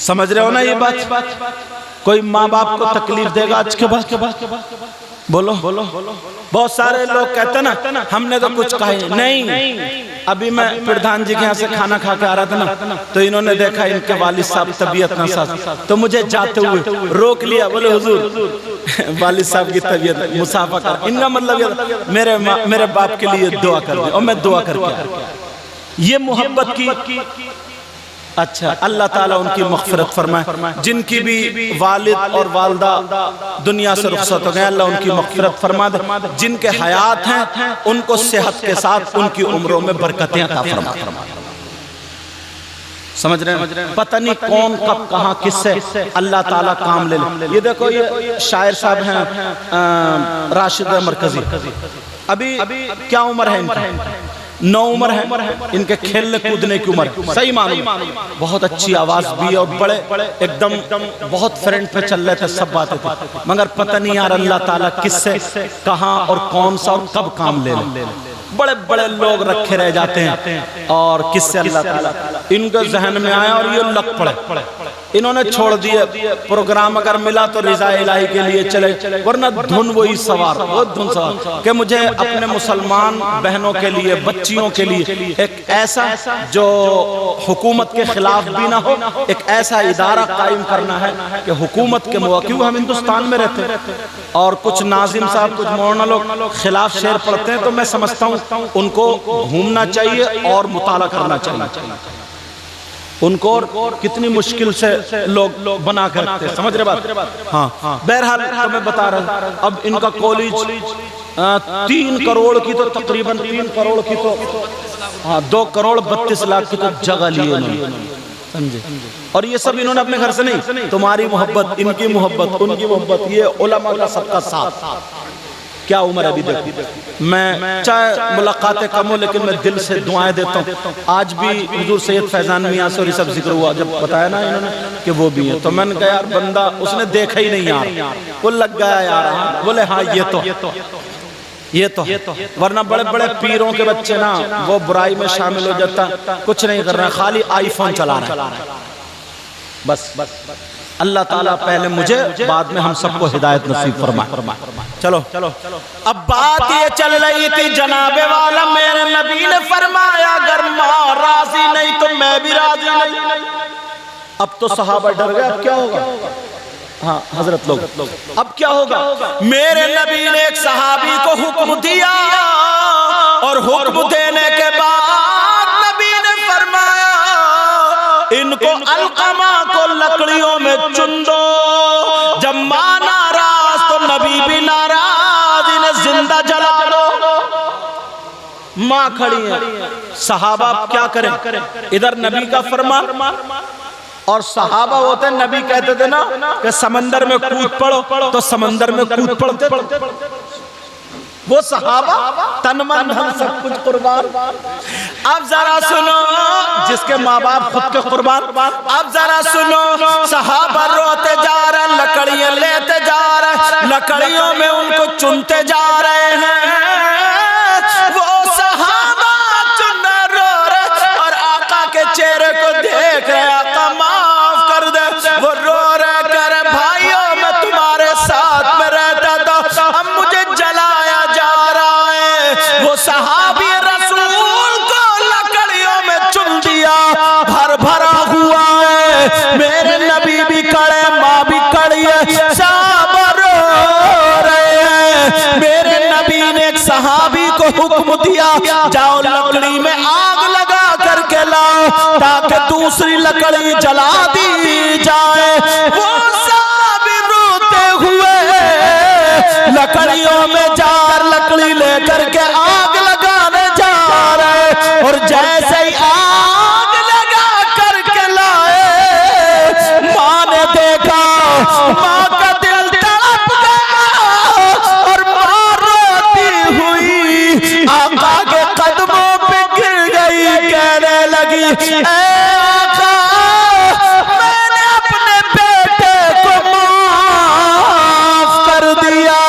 समझ रहे हो ना ये बात? कोई माँ बाप को तकलीफ देगा आज के बाद? बोलो बोलो। बहुत सारे लोग कहते हैं ना हमने तो कुछ कहा नहीं। अभी मैं प्रधान जी के यहाँ से खाना खा के आ रहा था ना, तो इन्होंने देखा इनके वालिद साहब तबीयत नासाज, तो मुझे जाते हुए रोक लिया, बोले हुजूर वालिद साहब की तबीयत मुसाफा कर। इनका मतलब मेरे बाप के लिए दुआ कर दे, और मैं दुआ करके आया। ये मोहब्बत की अच्छा अल्लाह ताला उनकी मग़फ़िरत फरमाए। जिनकी भी वालिद और वालदा दुनिया से रुखसत हो गए, अल्लाह उनकी मग़फ़िरत फरमा दे। जिनके हयात हैं उनको सेहत के साथ उनकी उम्रों में बरकतें अता फरमा। समझ रहे हैं? पता नहीं कौन कब कहाँ किससे अल्लाह ताला काम ले ले। ये देखो ये शायर साहब हैं राशिद मरकजी, अभी क्या उम्र है इनकी? 9 उम्र है इनके, खेलने कूदने की उम्र। सही मालूम, बहुत अच्छी आवाज भी है और बड़े एकदम बहुत फ्रंट पे चल रहे थे, सब बातें थी, मगर पता नहीं यार अल्लाह ताला किससे कहाँ और कौन सा और कब काम ले ले। बड़े बड़े लोग रखे रह जाते हैं और किससे अल्लाह ताला इनके जहन में आया और ये लग पड़े। इन्होंने छोड़ दिए प्रोग्राम, अगर मिला तो रिजा इलाही के लिए चले, वरना धुन वही सवार, वो धुन सवार कि मुझे अपने मुसलमान बहनों के लिए, बच्चियों के लिए एक ऐसा जो हुकूमत के खिलाफ भी ना हो, एक ऐसा इदारा कायम करना है कि हुकूमत के क्यों हम हिंदुस्तान में रहते हैं और कुछ नाजिम साहब, कुछ मौलाना लोग खिलाफ शेर पढ़ते हैं, तो मैं समझता हूँ उनको घूमना चाहिए और मुताला करना चाहिए। उनको और कितनी मुश्किल से लोग बना कर रखते हैं, समझ रहे बात? हाँ, बहरहाल तो मैं बता रहा हूँ, अब इनका कॉलेज 3 करोड़ की तो तकरीबन 3 करोड़ की तो 2 करोड़ 32 लाख की तो जगह ली उन्होंने, समझे? और ये सब इन्होंने अपने घर से नहीं, तुम्हारी मोहब्बत, इनकी मोहब्बत, उनकी मोहब्बत, ये उलमा का सबका साथ। क्या उम्र अभी तक, मैं चाहे मुलाकातें कम हो लेकिन मैं दिल से दुआएं देता हूँ। आज भी हुजूर सैयद फैजान मियां से और ये सब जिक्र हुआ, जब बताया ना इन्होंने कि वो भी है, तो मैंने कहा यार बंदा उसने देखा ही नहीं यार, वो लग गया यार। बोले हाँ ये तो वरना बड़े बड़े पीरों के बच्चे ना वो बुराई में शामिल हो जाता, कुछ नहीं कर रहा, खाली आईफोन चला रहा है बस। अल्लाह ताला पहले मुझे, बाद में हम सबको हिदायत नसीब फरमाए। चलो अब बात ये चल रही थी जनाबे वाला, मेरे नबी ने फरमाया अगर माँ राजी नहीं तो मैं भी राजी नहीं। अब तो सहाबा डर गए, अब क्या होगा? हाँ हजरत लोग, अब क्या होगा? मेरे नबी ने एक सहाबी को हुक्म दिया और हुक्म देने के बाद नबी ने फरमाया इनको अलकमा को लकड़ियों में चुन दो। जब मां नाराज तो नबी भी नाराज, इन्हें जिंदा जला दो। मां खड़ी है, सहाबा क्या करें? इधर नबी का फरमान और सहाबा होते, नबी कहते थे ना कि समंदर में कूद पड़ो, तो समंदर में कूद पड़ते। वो सहाबा तन मन धन सब कुछ कुर्बान। अब जरा सुनो, जिसके माँ बाप खुद के कुर्बान, अब जरा सुनो, सहाबा रोते जा रहे, लकड़ियां लेते जा रहे, लकड़ियों में उनको चुनते जा रहे हैं। वो सहाबा चुन रो रहे और आका के चेहरे को देख रहे, आका माफ कर दे। वो रो रहे, कह रहे भाइयों मैं तुम्हारे साथ में रहता था, अब मुझे जलाया जा रहा है। वो सहाबी रसूल को लकड़ियों में चुन दिया, भरा हुआ है। मेरे नबी भी खड़े, माँ भी खड़ी है, सहाबा रो रहे हैं। मेरे नबी ने एक सहाबी को हुक्म दिया जाओ लकड़ी में आग लगा करके लाओ ताकि दूसरी लकड़ी जला दी जाए। वो सहाबी रोते हुए लकड़ियों में जार लकड़ी लेकर के आग लगाने जा रहे, और जैसे ही आग लगा करके लाए, माँ ने देखा, माँ का दिल तड़प गया और माँ रोती हुई आका के कदमों पे गिर गई, कहने लगी ऐ आका, मैंने अपने बेटे को माफ कर दिया।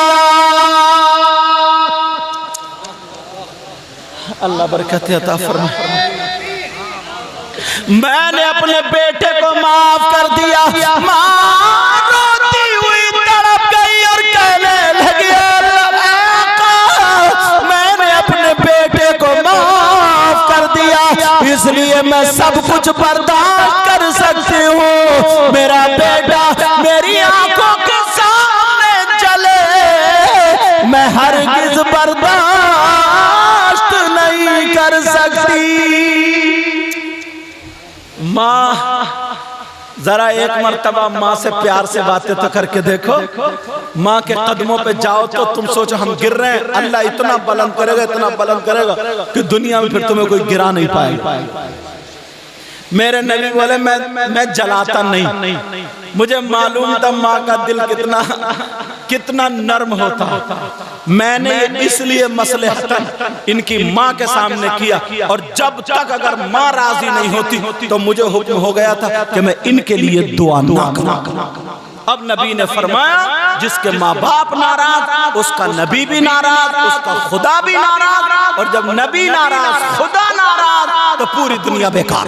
अल्लाह बरकत अता फरमाए। मैंने अपने बेटे को माफ कर दिया। मां रोती हुई तड़प गई और कहने लगी मैंने अपने बेटे को माफ कर दिया, इसलिए मैं सब कुछ बर्दाश्त कर सकती हूँ। मेरा बेटा मेरी आंखों के सामने चले, मैं हरगिज़ बर्दाश्त नहीं कर सकती। माँ जरा एक मर्तबा माँ से प्यार से बातें तो करके देखो। माँ के कदमों पे जाओ तो तुम सोचो हम गिर रहे हैं, अल्लाह इतना बुलंद करेगा, इतना बुलंद करेगा कि दुनिया में फिर तुम्हें कोई गिरा नहीं पाएगा। मेरे नबी बोले मैं जलाता नहीं, मुझे मालूम था माँ का दिल कितना नर्म होता। मैंने इसलिए मसलहतन इनकी माँ के सामने किया, और जब तक अगर माँ राजी नहीं होती तो मुझे हुक्म हो गया था कि मैं इनके लिए दुआ ना करूं। अब नबी ने फरमाया जिसके माँ बाप नाराज उसका नबी भी नाराज, उसका खुदा भी नाराज, और जब नबी नाराज खुदा नाराज तो पूरी दुनिया बेकार।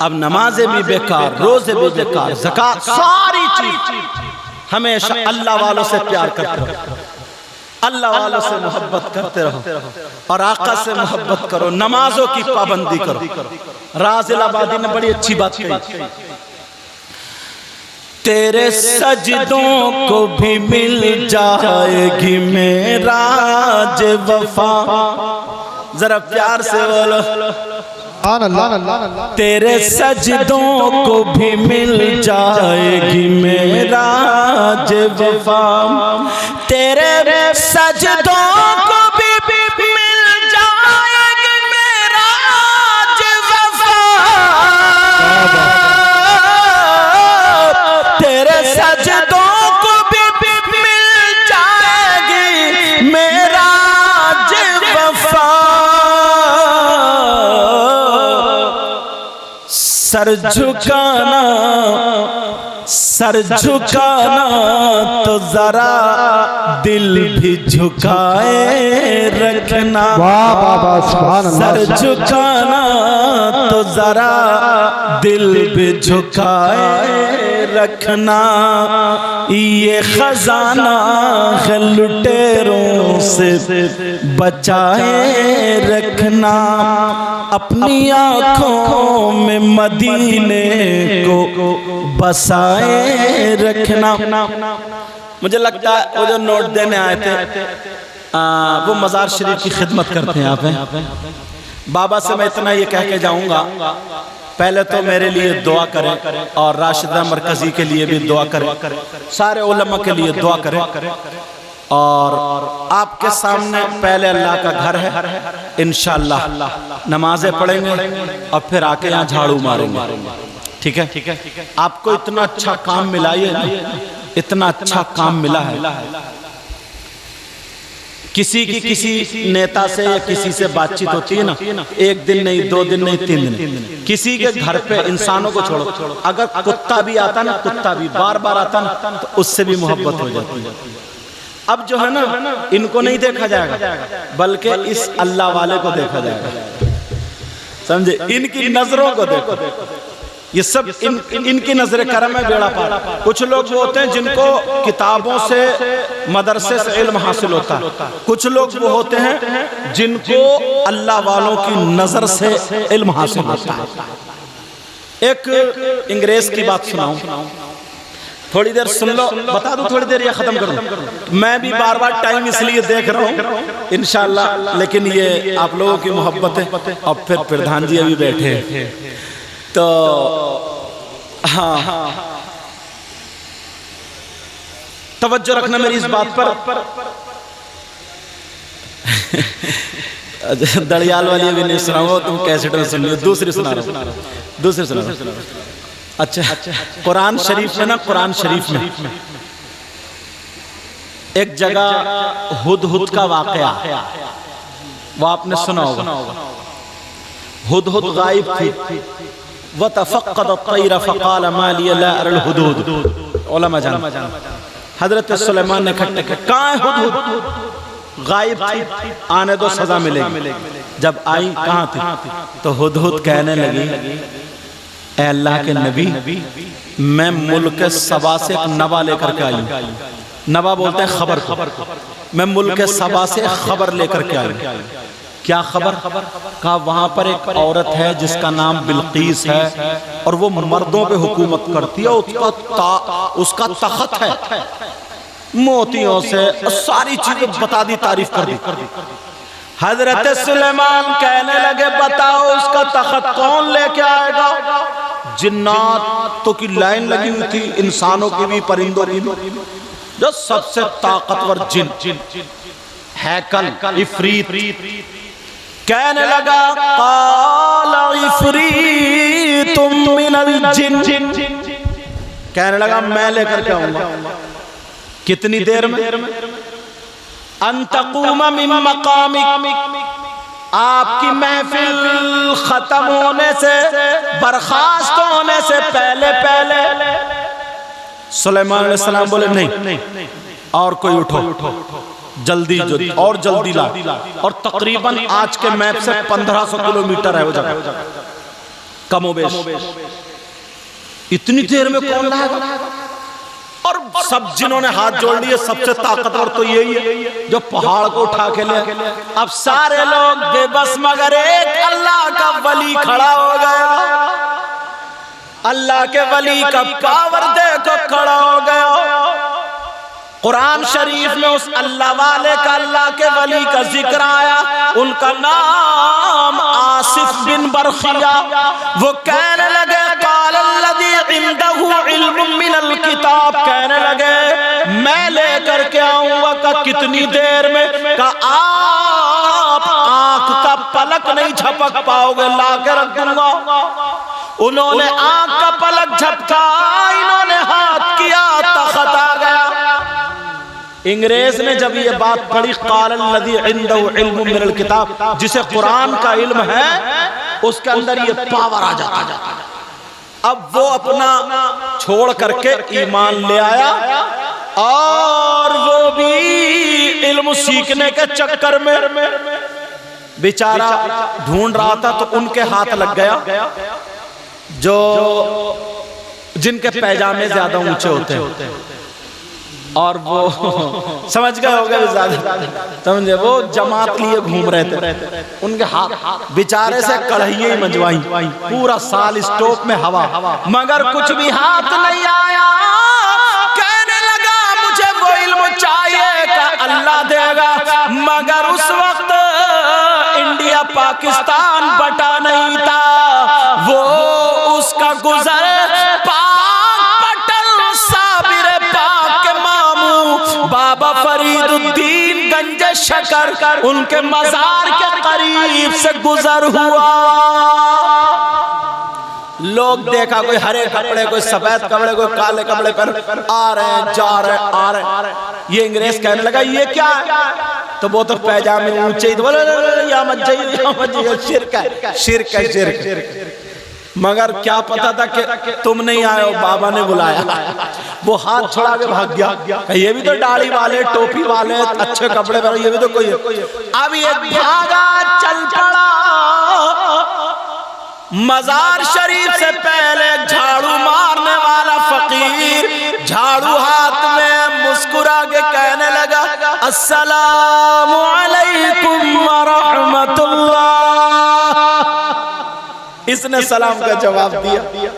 अब नमाजें भी बेकार, रोजे भी बेकार, ज़कात, सारी चीज। हमेशा अल्लाह वालों से प्यार करते रहो, अल्लाह वालों से मोहब्बत करते रहो और आका से मोहब्बत करो, नमाजों की पाबंदी करो। राज़िल आबादी ने बड़ी अच्छी बात कही, तेरे सजदों को भी मिल जाएगी मेराज वफा। जरा प्यार से बोलो, तेरे सजदों को भी मिल जाएगी मेराज वफा, तेरे सजदों को भी मिल जाएगी मेराज वफा, तेरे सजदों को भी मिल जाएगी मेराज वफा। सर झुकाना, सर झुकाना तो जरा दिल भी झुकाए रखना। सर झुकाना तो जरा दिल भी झुकाए रखना। ये खजाना है लुटेरों से बचाए रखना। अपनी आँखों में मदीने को बसाए रखना। मुझे लगता है वो जो नोट देने आए थे वो मज़ार शरीफ की खिदमत करते हैं यहाँ पे। बाबा से मैं इतना ये कह के जाऊंगा, पहले तो मेरे लिए दुआ करें और राशिदा मरकजी के लिए भी दुआ करें, सारे उलमा के लिए दुआ करें। और आपके सामने पहले अल्लाह का घर है, इंशाअल्लाह नमाजें पढ़ेंगे और फिर आके यहाँ झाड़ू मारेंगे। ठीक है, ठीक है। आपको इतना अच्छा काम मिला है, इतना अच्छा काम मिला है। किसी की किसी नेता से या किसी से बातचीत होती है ना, एक दिन नहीं, 2 दिन नहीं, 3 दिन। किसी के घर पे इंसानों को छोड़ो, अगर कुत्ता भी आता ना, कुत्ता भी बार बार आता ना, तो उससे भी मोहब्बत हो जाती है। अब जो है ना, इनको नहीं देखा जाएगा बल्कि इस अल्लाह वाले को देखा जाएगा, समझे? इनकी नजरों को देखो। ये सब इनकी नजर करम है, बेड़ा पार। कुछ लोग वो होते हैं जिनको किताबों से, मदरसे से इल्म हासिल होता है। कुछ लोग वो होते हैं जिनको अल्लाह वालों की नजर से इल्म हासिल होता है। एक अंग्रेज की बात सुनाऊं, थोड़ी देर सुन लो, बता दूं थोड़ी देर या खत्म करूं? मैं भी बार बार टाइम इसलिए देख रहा हूं इंशाअल्लाह, लेकिन ये आप लोगों की मोहब्बत है। और फिर प्रधान जी अभी बैठे हैं, तो हाँ, तवज्जो रखना मेरी इस बात पर। दड़ियाल वाली भी नहीं सुनाओ, तुम कैसेट में सुन लो, दूसरी सुना रहा हूं, दूसरी सुना रहा हूं। अच्छा, कुरान शरीफ में ना, कुरान शरीफ में एक जगह हुदहुद का वाकया, वो आपने सुना होगा। हुदहुद गायब थी, वतफ़क़्क़द अत-तैर फ़क़ाल मा लिय ला अरल हुदहुद। उलमा जान, हज़रत सुलेमान ने खट्टे के कहाँ है हुदहुद? गायब थी, आने दो सजा मिलेगी। जब आई कहाँ थी? तो हुदहुद कहने लगी, ऐ अल्लाह के नबी, मैं मुल्क सबा से एक नवा लेकर के आई। नवा बोलते हैं खबर को। मैं मुल्क सबा से खबर लेकर के आई। क्या खबर? कहा वहां पर एक औरत है जिसका नाम बिल्कीस है और वो मर्दों पे हुकूमत करती है। उसका तख्त है, मोतियों से सारी चीजें बता दी, तारीफ कर दी। हजरत सुलेमान कहने लगे, बताओ उसका तख्त कौन लेके आएगा? जिन्नातों की लाइन लगी हुई थी, इंसानों की भी, परिंदों की भी। जो सबसे ताकतवर जिन हैकल इफरीत कहने लगा, क़ाला इफरीतुम मिनल जिन, कहने लगा मैं लेकर के आऊंगा। कितनी देर में? अन तक़ूम मिन मक़ामिक, आपकी महफिल खत्म होने से, बर्खास्त होने से पहले पहले। सुलेमान अलैहिस्सलाम बोले नहीं, और कोई उठो, जल्दी और जल्दी ला। और तकरीबन आज के मैप से 1500 किलोमीटर है वो जगह। कमोबेश। इतनी देर में कौन लाएगा? और सब जिन्होंने हाथ जोड़ लिए सबसे ताकतवर तो यही है जो पहाड़ को उठा के ले। अब सारे लोग बेबस मगर एक अल्लाह का वली खड़ा हो गया। अल्लाह के वली का पावर देखो खड़ा हो गया। कुरान शरीफ में उस अल्लाह वाले का, अल्लाह के वली का जिक्र आया। उनका नाम आसिफ बिन बरखिया। वो कहने लगे क़ालल्लज़ी इंदहु इल्मुम मिनल किताब, कहने लगे मैं लेकर के आऊंगा। का कितनी देर में? का आप आंख का पलक नहीं झपक पाओगे, ला के रख दूंगा। उन्होंने आंख का पलक झपका, इन्होंने हाथ किया, तख्त आ गया। अंग्रेज ने जब ये बात पढ़ी क़ालल्लज़ी इंदहु इल्मुम मिनल किताब, जिसे कुरान का इल्म है उसके अंदर ये पावर आ जाता। अब वो अपना छोड़ करके ईमान ले आया और वो भी इल्म सीखने के चक्कर में बेचारा ढूंढ रहा था तो उनके हाथ लग गया जो जिनके पैजामे ज्यादा ऊंचे होते हैं। और वो समझ गए हो गए, समझे, वो जमात लिए घूम रहे थे। उनके हाथ बेचारे से कढ़ाई मंजवाई, पूरा साल स्टोव में हवा, मगर कुछ भी हाथ नहीं आया। कहने लगा मुझे वो इल्म चाहिए का अल्लाह देगा। मगर उस वक्त इंडिया पाकिस्तान बटा नहीं था। वो उसका गुजर बाबा फरीदुद्दीन गंज शकर उनके मजार के करीब से गुजर हुआ। लोग देखा, कोई हरे कपड़े, कोई सफेद कपड़े, कोई काले कपड़े पर आ रहे हैं, जा रहे हैं, आ रहे हैं। ये अंग्रेज कहने लगा ये क्या है? तो वो तो पैजामे ऊंचे ही, बोले या मत जाइए, शिर्क है, शिर्क है, शिर्क। मगर क्या पता था कि तुम नहीं आए हो, बाबा ने बुलाया। वो हाथ छोड़ा के भाग गया। ये भी तो दाढ़ी वाले, टोपी वाले, अच्छे कपड़े वाले, ये भी तो कोई है। अब ये भागा, चल पड़ा। मजार शरीफ से पहले झाड़ू मारने वाला फकीर झाड़ू हाथ में मुस्कुरा के कहने लगा अस्सलामु अलैकुम व रहमतुल्लाह। इसने सलाम का जवाब दिया।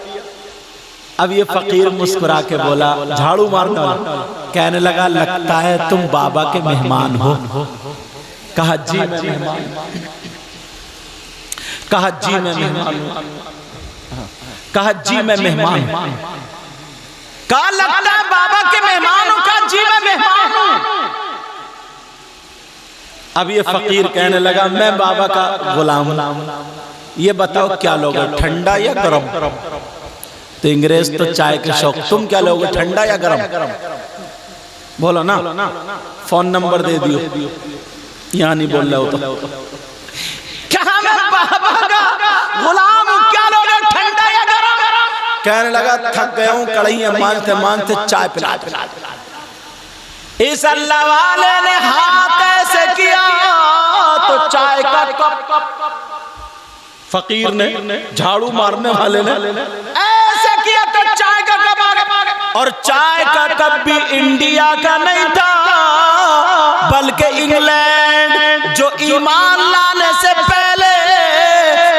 अब ये फकीर मुस्कुरा के बोला, झाड़ू मारने वाला कहने लगा लगता है तुम बाबा के मेहमान हो। कहा जी मैं मेहमान। कहा जी मैं मेहमान हूं। कहा जी मैं मेहमान हूं। कहा लगता है बाबा के मेहमान हूं। कहा जी मैं मेहमान हूं। अब ये फकीर कहने लगा मैं बाबा का गुलाम हूं। ये बताओ क्या लोगे, ठंडा या गरम? तो अंग्रेज तो चाय के शौक, तुम क्या लोगे, ठंडा या गरम? बोलो ना, फोन नंबर दे दियो। यहाँ नहीं बोल रहे हो तो कहा मैं बाबा का गुलाम हूं, क्या लोगे, ठंडा या गरम? कहने लगा थक गया हूं, कढ़ाई मानते मानते चाय पिला। इस अल्लाह वाले ने हाथ ऐसे किया तो चाय का कप फकीर ने, झाड़ू मारने वाले ने ऐसे किया तो चाय का कप आ गया। और चाय का कप भी इंडिया का नहीं था बल्कि इंग्लैंड, जो ईमान लाने से पहले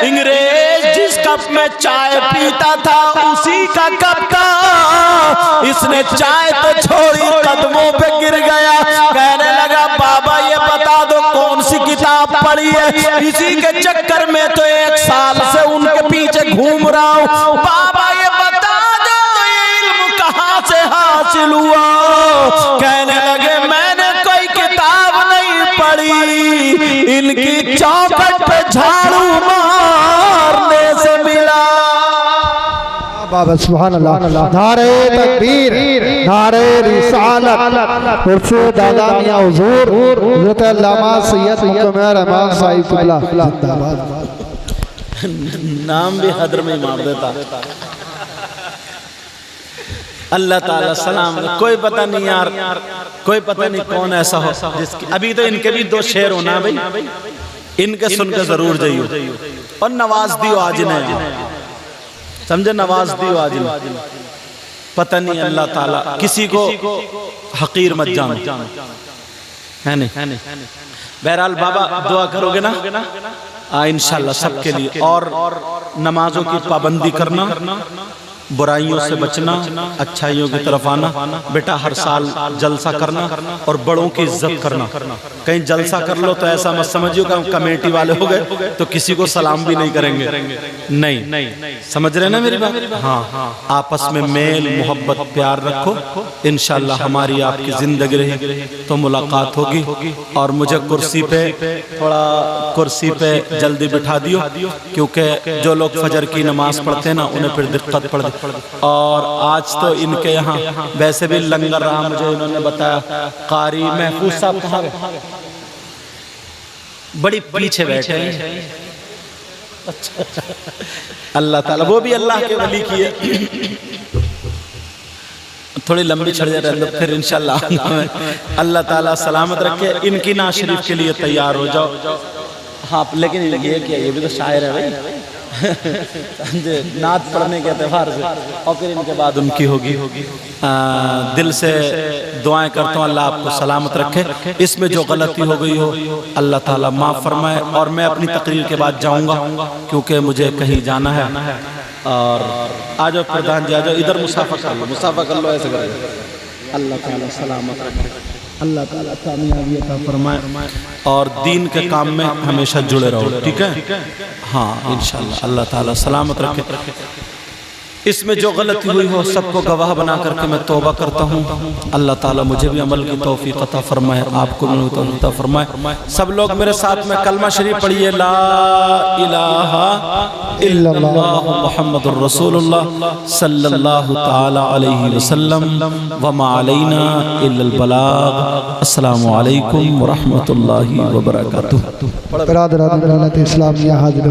अंग्रेज जिस कप में चाय पीता था उसी का कप था। इसने चाय तो छोड़ी, कदमों पे गिर गया। कहने लगा बाबा ये बता दो कौन सी किताब पढ़ी है? इसी के चक्कर में तो 1 साल से उनके पीछे घूम रहा हूं। बाबा ये बता दो ये इल्म कहां से हासिल हुआ? कहने लगे मैंने कोई किताब नहीं पढ़ी, इनकी चौखट पे झाड़ू मारने से मिला। बाबा सुभान अल्लाह। नारे तकबीर, नारे रिसालत, उर्फे दादा मियां हुजूर हज़रत अल्लामा सैयद मुक़म्मल रहमान साहिब क़िबला जिंदाबाद। नाम भी हदर में मार देता। अल्लाह ताला सलाम। कोई पता नहीं यार, कोई पता नहीं कौन ऐसा हो जिसकी अभी तो इनके भी 2 शेर होना भाई, इनके सुन के जरूर जाइयो और नवाज दियो आज ने। समझे, नवाज दियो आज पता नहीं अल्लाह ताला किसी को हकीर मत जानो, है नहीं। बहरहाल बाबा दुआ करोगे ना इंशाल्लाह सबके लिए। और नमाजों की पाबंदी करना, बुराइयों से बचना, अच्छाइयों की तरफ आना। बेटा हर साल जलसा करना और बड़ों की इज्जत करना। कहीं जलसा कर लो तो ऐसा मत समझियो कि हम कमेटी वाले हो गए तो किसी को सलाम भी नहीं करेंगे, नहीं। समझ रहे ना मेरी बात? हाँ, आपस में मेल मोहब्बत प्यार रखो, इंशाल्लाह हमारी आपकी जिंदगी रही तो मुलाकात होगी। और मुझे कुर्सी पे जल्दी बिठा दियो, क्योंकि जो लोग फजर की नमाज पढ़ते हैं ना उन्हें फिर दिक्कत पड़। और आज तो इनके यहाँ वैसे भी लंगर रहा, मुझे इन्होंने बताया। कारी महफूज साहब कहाँ गए? बड़ी पीछे बैठे हैं। अच्छा, अल्लाह ताला, वो भी अल्लाह के वली की है। थोड़ी लंबी छड़ जाए फिर इंशाल्लाह अल्लाह ताला सलामत रखे। इनकी नाज शरीफ के लिए तैयार हो जाओ। हाँ, लेकिन ये क्या, ये भी तो शायर है भाई नात पढ़ने के एतबार से। और फिर इनके बाद उनकी होगी। दिल से दुआएं करता हूँ अल्लाह आपको सलामत रखे। इसमें जो गलती हो गई हो अल्लाह ताला माफ़ फरमाए। और मैं अपनी तकरीर के बाद जाऊँगा क्योंकि मुझे कहीं जाना है। और आ जाओ प्रधान जी, आ जाओ इधर, मुसाफा कर लो ऐसे करें। अल्लाह ताला सलामत रखे, अल्लाह ताला कामयाबी अता फरमाए और दीन के काम में हमेशा जुड़े रहो, ठीक है? हाँ इंशाल्लाह अल्लाह ताला सलामत रखे। इसमें जो गलती हुई हो सबको गवाह बना करके मैं तौबा करता हूँ। अल्लाह ताला मुझे भी अमल की तौफीक अता फरमाए, आपको भी तौफीक अता फरमाए। सब लोग मेरे साथ में कलमा शरीफ पढ़िए, ला इलाहा इल्लल्लाह मुहम्मदुर रसूलुल्लाह सल्लल्लाहु ताला अलैहि वसल्लम व मा अलैना इल्लल बलाग। अस्सलामु अलैकुम व रहमतुल्लाहि व बरकातुहू। बरादरान इस्लामिया हाजिर